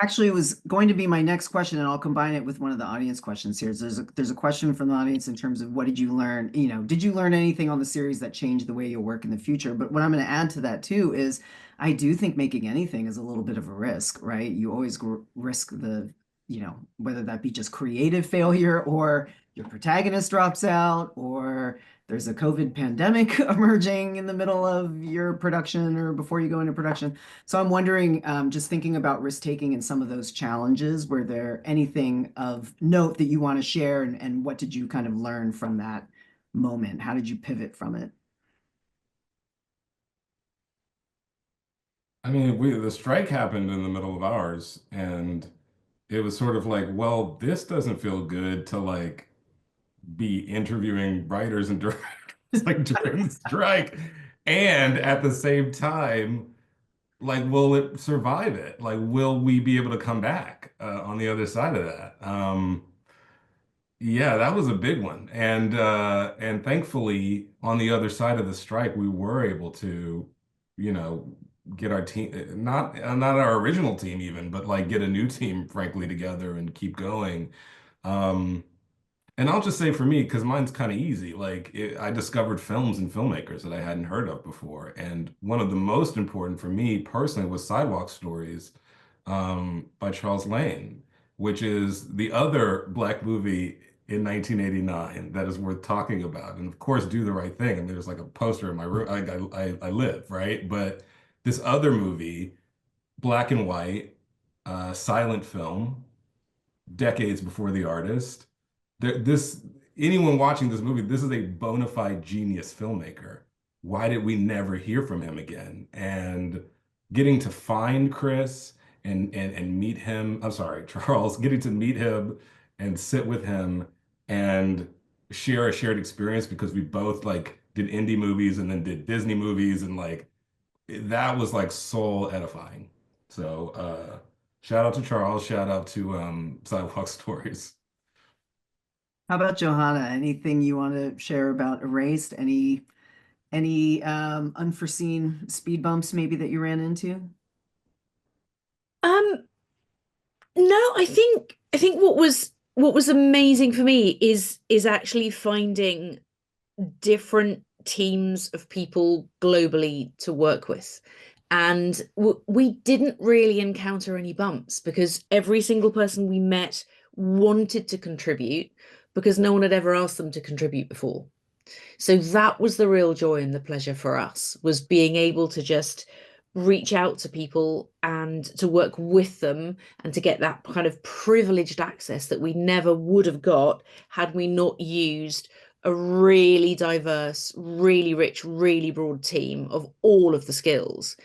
actually was going to be my next question, and I'll combine it with one of the audience questions here. So there's a question from the audience in terms of what did you learn? Did you learn anything on the series that changed the way you'll work in the future? But what I'm going to add to that too is I do think making anything is a little bit of a risk, right? You always risk whether that be just creative failure, or your protagonist drops out, or there's a COVID pandemic emerging in the middle of your production or before you go into production. So I'm wondering, just thinking about risk taking and some of those challenges, were there anything of note that you want to share, and what did you kind of learn from that moment? How did you pivot from it? I mean, the strike happened in the middle of ours, and it was sort of like, well, this doesn't feel good to like be interviewing writers and directors like during the strike. And at the same time, like, will it survive it? Like, will we be able to come back on the other side of that? Yeah, that was a big one. And thankfully, on the other side of the strike, we were able to, you know, get our team, not our original team even, but like get a new team, frankly, together and keep going. Um, and I'll just say for me, because mine's kind of easy, I discovered films and filmmakers that I hadn't heard of before. And one of the most important for me personally was Sidewalk Stories by Charles Lane, which is the other Black movie in 1989 that is worth talking about. And of course, Do the Right Thing. I mean, there's like a poster in my room. I live, right? But this other movie, black and white, silent film, decades before the artist. This anyone watching this movie, this is a bona fide genius filmmaker. Why did we never hear from him again? And getting to find Chris and meet him, I'm sorry, Charles, getting to meet him and sit with him and share a shared experience because we both like did indie movies and then did Disney movies and like that was like soul edifying. So shout out to Charles, shout out to Sidewalk Stories. How about Johanna? Anything you want to share about Erased? Any unforeseen speed bumps maybe that you ran into? No, I think what was amazing for me is actually finding different teams of people globally to work with. And we didn't really encounter any bumps because every single person we met wanted to contribute because no one had ever asked them to contribute before. So that was the real joy and the pleasure for us, was being able to just reach out to people and to work with them and to get that kind of privileged access that we never would have got had we not used a really diverse, really rich, really broad team of all of the skills.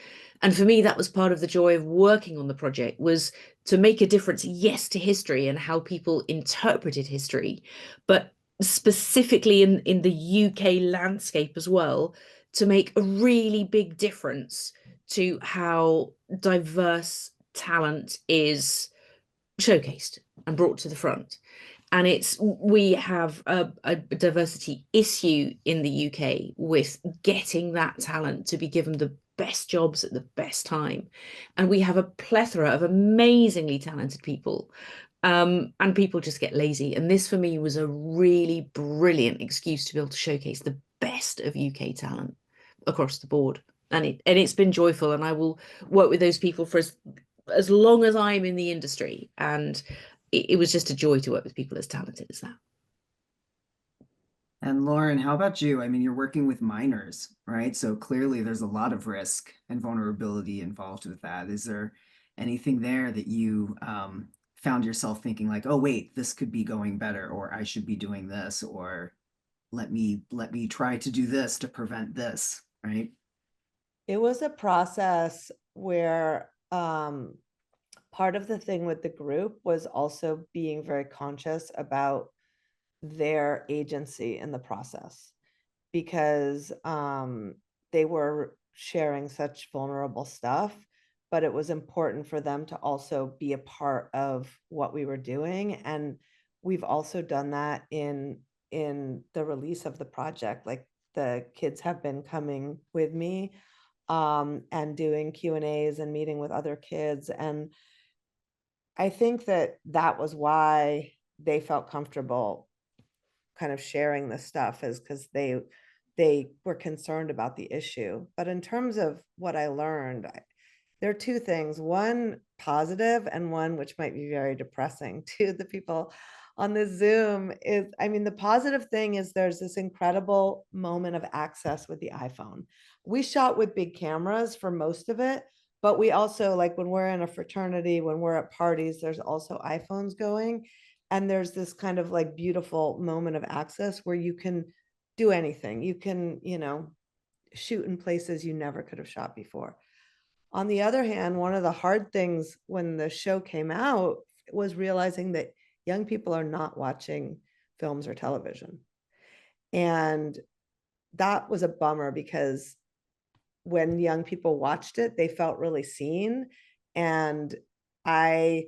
And for me, that was part of the joy of working on the project, was to make a difference, yes, to history and how people interpreted history, but specifically in the UK landscape as well, to make a really big difference to how diverse talent is showcased and brought to the front. And we have a diversity issue in the UK with getting that talent to be given the best jobs at the best time. And we have a plethora of amazingly talented people. And people just get lazy. And this for me was a really brilliant excuse to be able to showcase the best of UK talent across the board. And it's been joyful, and I will work with those people for as long as I'm in the industry. And it was just a joy to work with people as talented as that. And Lauren, how about you? I mean, you're working with minors, right? So clearly there's a lot of risk and vulnerability involved with that. Is there anything there that you found yourself thinking like, oh, wait, this could be going better, or I should be doing this, or let me try to do this to prevent this, right? It was a process where part of the thing with the group was also being very conscious about their agency in the process, because they were sharing such vulnerable stuff, but it was important for them to also be a part of what we were doing. And we've also done that in the release of the project. Like, the kids have been coming with me and doing Q&As and meeting with other kids. And I think that was why they felt comfortable kind of sharing this stuff, is because they were concerned about the issue. But in terms of what I learned, there are two things, one positive and one which might be very depressing to the people on this Zoom. Is, I mean, the positive thing is there's this incredible moment of access with the iPhone. We shot with big cameras for most of it, but we also, like, when we're in a fraternity, when we're at parties, there's also iPhones going. And there's this kind of like beautiful moment of access where you can do anything. You can, shoot in places you never could have shot before. On the other hand, one of the hard things when the show came out was realizing that young people are not watching films or television. And that was a bummer, because when young people watched it, they felt really seen. And I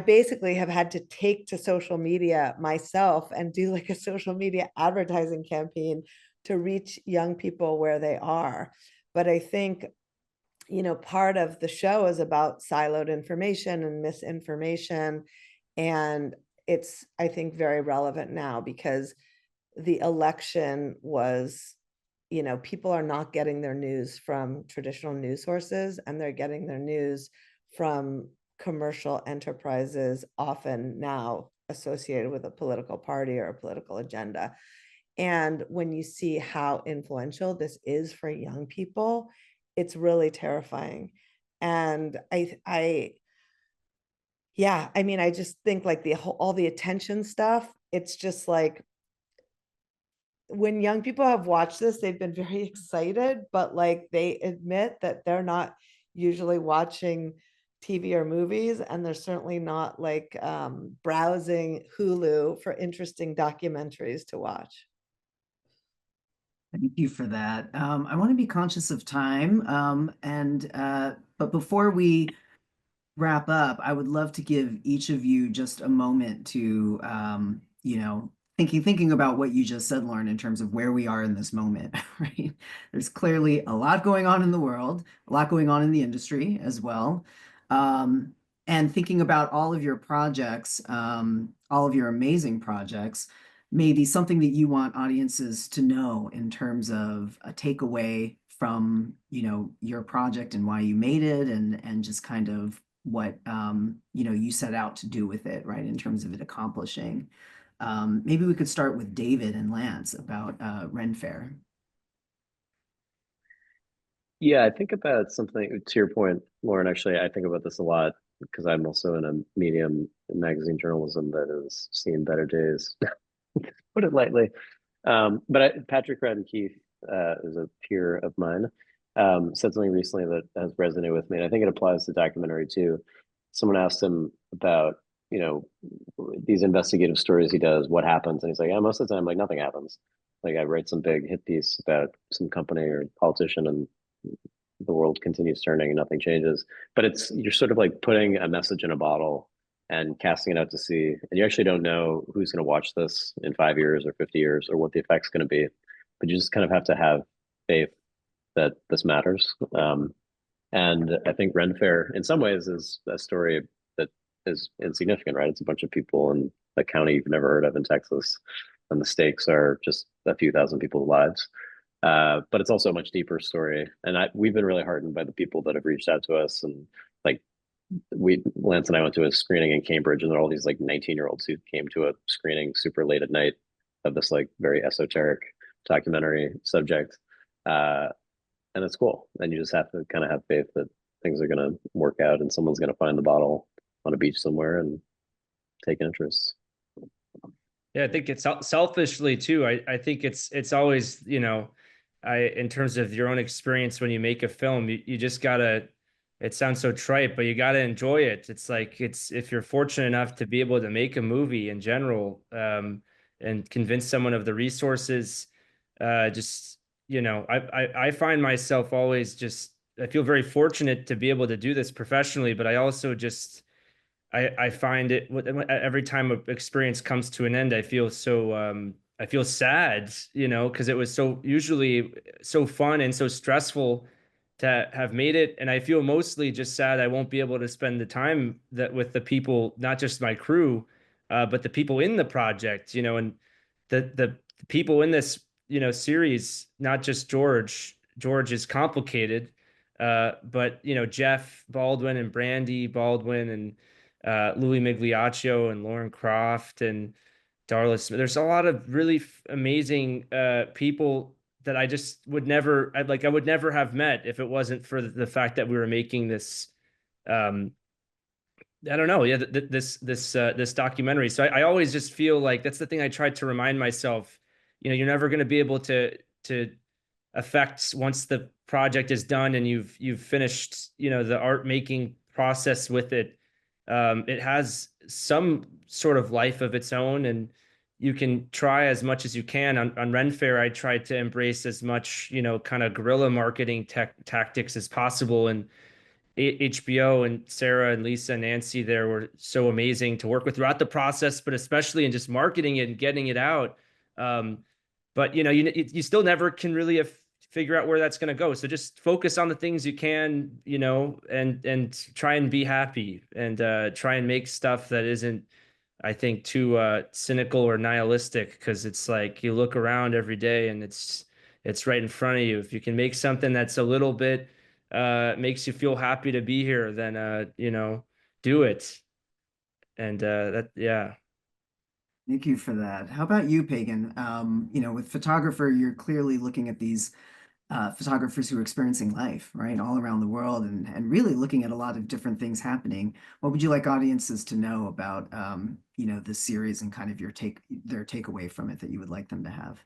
basically have had to take to social media myself and do like a social media advertising campaign to reach young people where they are. But I think, part of the show is about siloed information and misinformation. And it's, I think, very relevant now, because the election was, people are not getting their news from traditional news sources, and they're getting their news from commercial enterprises, often now associated with a political party or a political agenda. And when you see how influential this is for young people, it's really terrifying. And yeah, I mean, I just think like all the attention stuff, it's just like, when young people have watched this, they've been very excited, but like they admit that they're not usually watching TV or movies, and they're certainly not like browsing Hulu for interesting documentaries to watch. Thank you for that. I want to be conscious of time, but before we wrap up, I would love to give each of you just a moment to, thinking about what you just said, Lauren, in terms of where we are in this moment, right? There's clearly a lot going on in the world, a lot going on in the industry as well. And thinking about all of your projects, all of your amazing projects, maybe something that you want audiences to know in terms of a takeaway from, your project and why you made it, and just kind of what, you set out to do with it, right? In terms of it accomplishing. Maybe we could start with David and Lance about Ren Faire. Yeah, I think about something to your point, Lauren. Actually, I think about this a lot because I'm also in a medium in magazine journalism that has seen better days, put it lightly. Patrick Radden-Keefe, is a peer of mine, said something recently that has resonated with me, and I think it applies to documentary too. Someone asked him about, these investigative stories he does, what happens, and he's like, yeah, most of the time, like nothing happens. Like I write some big hit piece about some company or politician, and the world continues turning and nothing changes. But you're sort of like putting a message in a bottle and casting it out to sea, and you actually don't know who's going to watch this in 5 years or 50 years or what the effect's going to be, but you just kind of have to have faith that this matters. And I think Ren Faire in some ways is a story that is insignificant, right? It's a bunch of people in a county you've never heard of in Texas, and the stakes are just a few thousand people's lives. But it's also a much deeper story, and we've been really heartened by the people that have reached out to us. And like Lance and I went to a screening in Cambridge, and there are all these like 19-year-olds who came to a screening super late at night of this like very esoteric documentary subject, and it's cool. And you just have to kind of have faith that things are going to work out, and someone's going to find the bottle on a beach somewhere and take interest. Yeah, I think it's selfishly too. I think it's always, in terms of your own experience when you make a film, you just gotta, it sounds so trite, but you gotta enjoy it. It's like, if you're fortunate enough to be able to make a movie in general, and convince someone of the resources, I find myself always I feel very fortunate to be able to do this professionally, but I also I find it every time an experience comes to an end, I feel I feel sad, because it was usually so fun and so stressful to have made it. And I feel mostly just sad I won't be able to spend the time with the people, not just my crew, but the people in the project, and the people in this, series, not just George. George is complicated, but Jeff Baldwin and Brandy Baldwin and Louis Migliaccio and Lauren Croft and Darla Smith. There's a lot of really amazing people that I just would never, I would never have met if it wasn't for the fact that we were making this. I don't know. Yeah, this documentary. So I always just feel like that's the thing I tried to remind myself. You're never going to be able to affect once the project is done and you've finished, the art making process with it. It has some sort of life of its own, and you can try as much as you can. On Ren Faire, I tried to embrace as much, kind of guerrilla marketing tactics as possible. And HBO and Sarah and Lisa and Nancy there were so amazing to work with throughout the process, but especially in just marketing it and getting it out. But you still never can really figure out where that's going to go. So just focus on the things you can, and try and be happy, and try and make stuff that isn't, I think, too cynical or nihilistic, because it's like you look around every day and it's right in front of you. If you can make something that's a little bit makes you feel happy to be here, then do it. And yeah. Thank you for that. How about you, Pagan? With photographer, you're clearly looking at these photographers who are experiencing life, right, all around the world, and really looking at a lot of different things happening. What would you like audiences to know about, this series and kind of their takeaway from it that you would like them to have?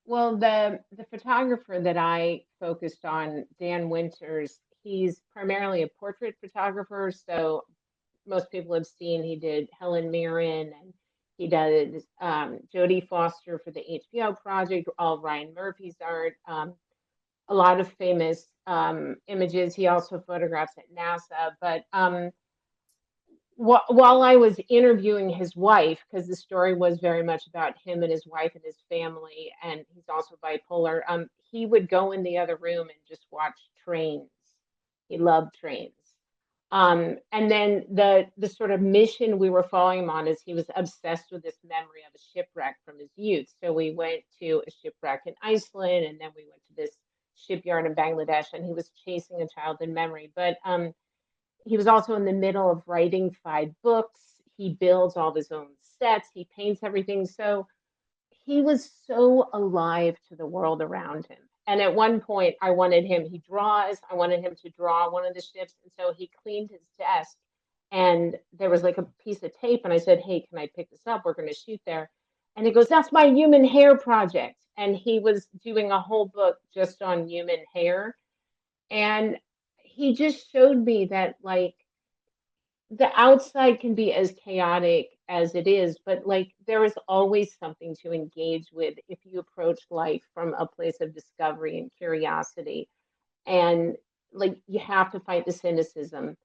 Well, the photographer that I focused on, Dan Winters, he's primarily a portrait photographer. So most people have seen he did Helen Mirren, and he did Jodie Foster for the HBO project, all Ryan Murphy's art, a lot of famous images. He also photographs at NASA. But while I was interviewing his wife, because the story was very much about him and his wife and his family, and he's also bipolar, he would go in the other room and just watch trains. He loved trains. And then the sort of mission we were following him on is he was obsessed with this memory of a shipwreck from his youth. So we went to a shipwreck in Iceland, and then we went to this shipyard in Bangladesh, and he was chasing a childhood memory. But he was also in the middle of writing 5 books. He builds all his own sets. He paints everything. So he was so alive to the world around him. And at one point, I wanted him to draw one of the ships. And so he cleaned his desk, and there was like a piece of tape. And I said, hey, can I pick this up? We're going to shoot there. And he goes, that's my human hair project. And he was doing a whole book just on human hair. And he just showed me that, like, the outside can be as chaotic as it is, but like there is always something to engage with if you approach life from a place of discovery and curiosity. And like you have to fight the cynicism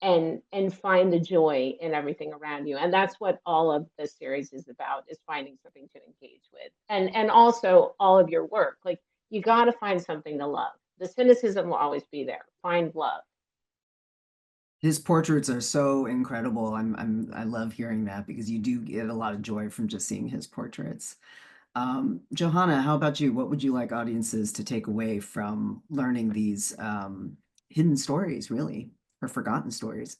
and find the joy in everything around you. And that's what all of the series is about, is finding something to engage with. And also all of your work. Like you got to find something to love. The cynicism will always be there. Find love. His portraits are so incredible. I love hearing that, because you do get a lot of joy from just seeing his portraits. Johanna, how about you? What would you like audiences to take away from learning these hidden stories, really, or forgotten stories?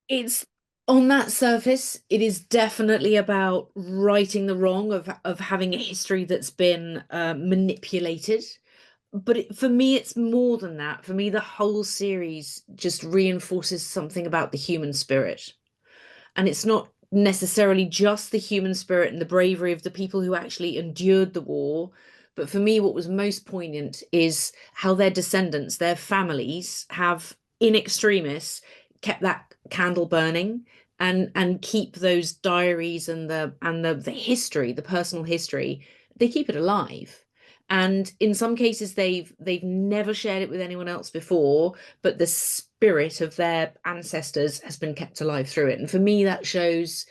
It's on that surface, it is definitely about righting the wrong of having a history that's been manipulated. But for me, it's more than that. For me, the whole series just reinforces something about the human spirit. And it's not necessarily just the human spirit and the bravery of the people who actually endured the war. But for me, what was most poignant is how their descendants, their families, have in extremis kept that candle burning and keep those diaries and the history, the personal history, they keep it alive. And in some cases, they've never shared it with anyone else before, but the spirit of their ancestors has been kept alive through it. And for me, that shows,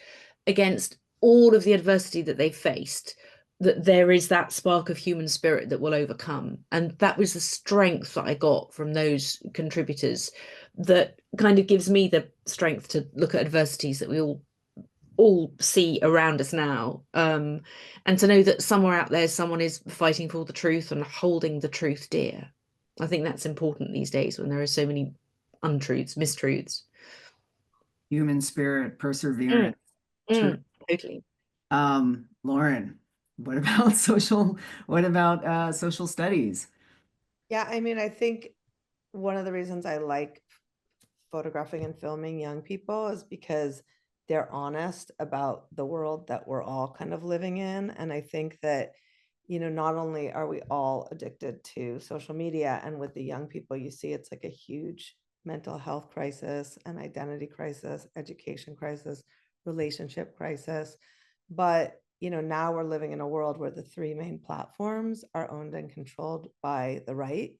against all of the adversity that they've faced, that there is that spark of human spirit that will overcome. And that was the strength that I got from those contributors that kind of gives me the strength to look at adversities that we all see around us now, and to know that somewhere out there someone is fighting for the truth and holding the truth dear. I think that's important these days when there are so many untruths, mistruths. Human spirit, perseverance. Totally. Lauren, what about social studies? Yeah, I mean, I think one of the reasons I like photographing and filming young people is because they're honest about the world that we're all kind of living in. And I think that, not only are we all addicted to social media, and with the young people, you see it's like a huge mental health crisis, an identity crisis, education crisis, relationship crisis. But, now we're living in a world where the 3 main platforms are owned and controlled by the right.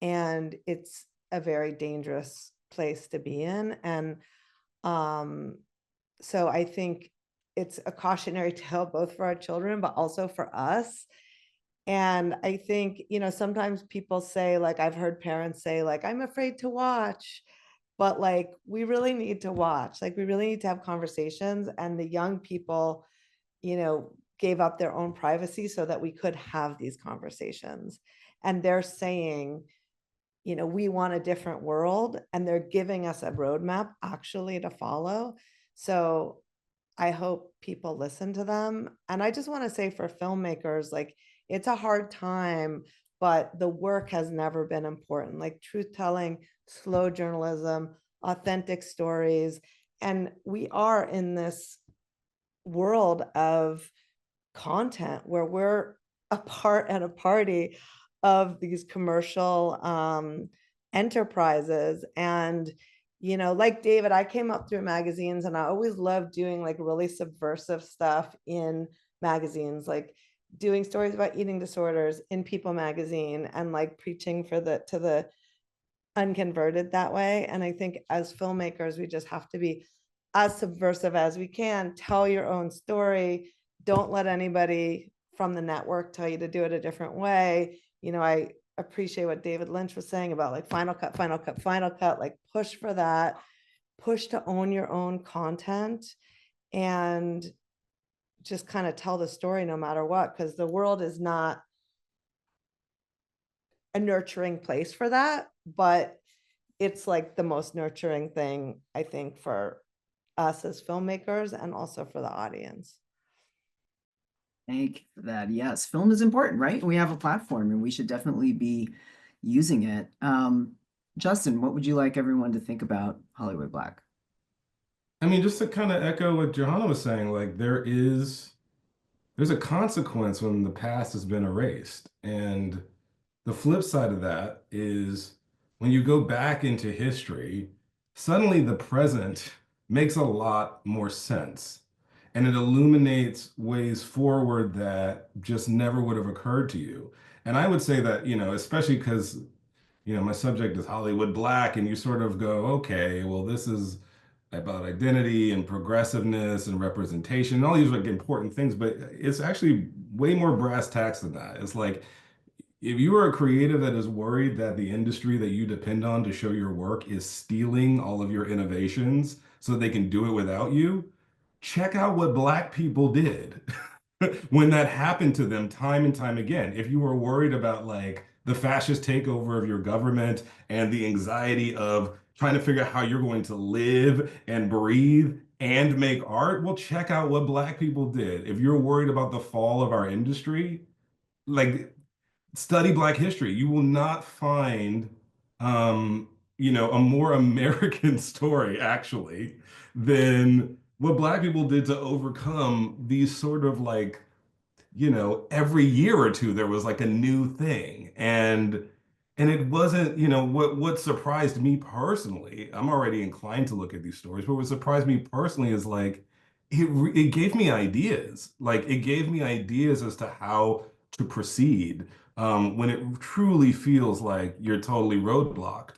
And it's a very dangerous place to be in. And so I think it's a cautionary tale both for our children, but also for us. And I think, sometimes people say, like, I've heard parents say, like, I'm afraid to watch, but like, we really need to watch, like, we really need to have conversations. And the young people, gave up their own privacy so that we could have these conversations. And they're saying, you know, we want a different world, and they're giving us a roadmap actually to follow. So I hope people listen to them. And I just want to say for filmmakers, like, it's a hard time, but the work has never been important. Like truth telling, slow journalism, authentic stories. And we are in this world of content where we're a part and a party of these commercial enterprises. And you know, like David, I came up through magazines, and I always loved doing like really subversive stuff in magazines, like doing stories about eating disorders in People magazine, and like preaching for to the unconverted that way. And I think as filmmakers, we just have to be as subversive as we can. Tell your own story. Don't let anybody from the network tell you to do it a different way. You know, I appreciate what David Lynch was saying about like final cut, final cut, final cut, like push for that, push to own your own content, and just kind of tell the story no matter what, because the world is not a nurturing place for that, but it's like the most nurturing thing, I think, for us as filmmakers and also for the audience. Thank you for that. Yes, film is important, right? We have a platform, and we should definitely be using it. Justin, what would you like everyone to think about Hollywood Black? I mean, just to kind of echo what Johanna was saying, like there's a consequence when the past has been erased. And the flip side of that is when you go back into history, suddenly the present makes a lot more sense. And it illuminates ways forward that just never would have occurred to you. And I would say that, you know, especially because, you know, my subject is Hollywood Black, and you sort of go, okay, well, this is about identity and progressiveness and representation, and all these like important things, but it's actually way more brass tacks than that. It's like, if you are a creative that is worried that the industry that you depend on to show your work is stealing all of your innovations so they can do it without you, check out what Black people did when that happened to them time and time again. If you were worried about like the fascist takeover of your government and the anxiety of trying to figure out how you're going to live and breathe and make art, well, check out what Black people did. If you're worried about the fall of our industry, like study Black history. You will not find, you know, a more American story actually than what Black people did to overcome these sort of like, you know, every year or two there was like a new thing. And it wasn't, you know, what surprised me personally, I'm already inclined to look at these stories, but what surprised me personally is like it gave me ideas. Like it gave me ideas as to how to proceed when it truly feels like you're totally roadblocked.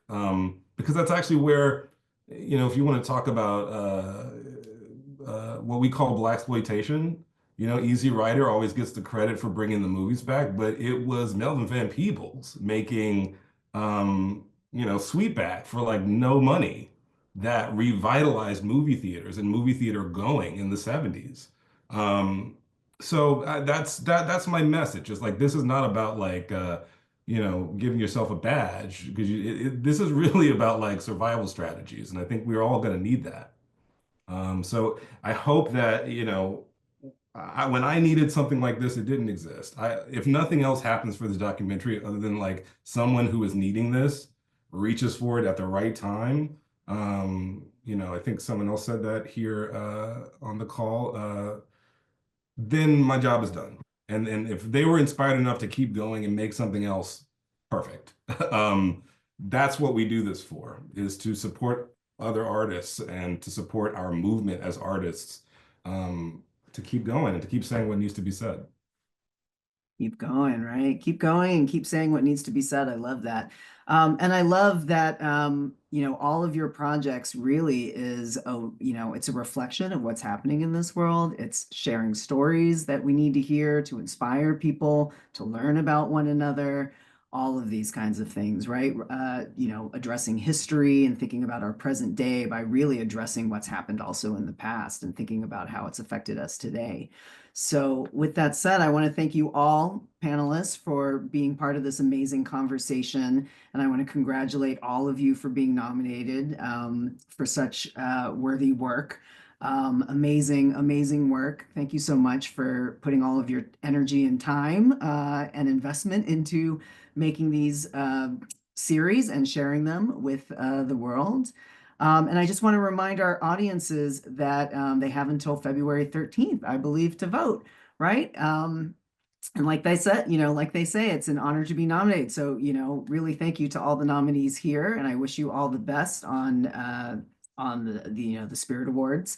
Because that's actually where, you know, if you want to talk about what we call blaxploitation, you know, Easy Rider always gets the credit for bringing the movies back, but it was Melvin Van Peebles making, you know, Sweetback for like no money that revitalized movie theaters and movie theater going in the 70s. So that's my message. It's like this is not about like you know, giving yourself a badge, because this is really about like survival strategies, and I think we're all going to need that. So I hope that, you know, when I needed something like this, it didn't exist. If nothing else happens for this documentary, other than like someone who is needing this reaches for it at the right time. You know, I think someone else said that here on the call. Then my job is done. And if they were inspired enough to keep going and make something else, perfect. That's what we do this for, is to support other artists and to support our movement as artists, to keep going and to keep saying what needs to be said. Keep going, right? Keep going and keep saying what needs to be said. I love that. And I love that, you know, all of your projects really is, you know, it's a reflection of what's happening in this world. It's sharing stories that we need to hear to inspire people, to learn about one another. all of these kinds of things, right? You know, addressing history and thinking about our present day by really addressing what's happened also in the past and thinking about how it's affected us today. So with that said, I want to thank you all panelists for being part of this amazing conversation. And I want to congratulate all of you for being nominated for such worthy work. Amazing work. Thank you so much for putting all of your energy and time and investment into making these series and sharing them with the world. And I just want to remind our audiences that they have until February 13th, I believe, to vote, right? And like they said, you know, like they say, it's an honor to be nominated. So, you know, really thank you to all the nominees here, and I wish you all the best on the Spirit Awards.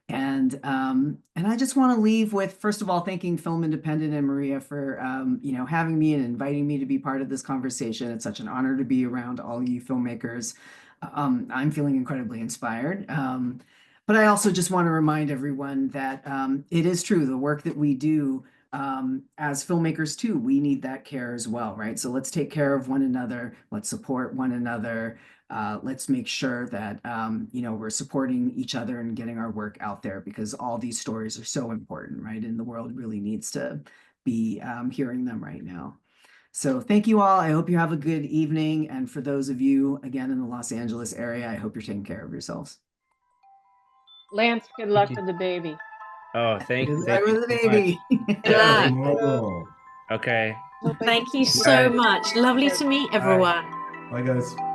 And I just want to leave with, first of all, thanking Film Independent and Maria for you know, having me and inviting me to be part of this conversation. It's such an honor to be around all you filmmakers. I'm feeling incredibly inspired. But I also just want to remind everyone that it is true, the work that we do as filmmakers too, we need that care as well, right? So let's take care of one another. Let's support one another. Let's make sure that, you know, we're supporting each other and getting our work out there, because all these stories are so important, right? And the world really needs to be hearing them right now. So thank you all. I hope you have a good evening. And for those of you, again, in the Los Angeles area, I hope you're taking care of yourselves. Lance, good luck you. with the baby. Oh, thank Good you. luck with the so much. baby. Yeah, luck. Tomorrow. Okay. Hope I Thank can you see so Bye. much. Lovely to meet everyone. Bye, guys.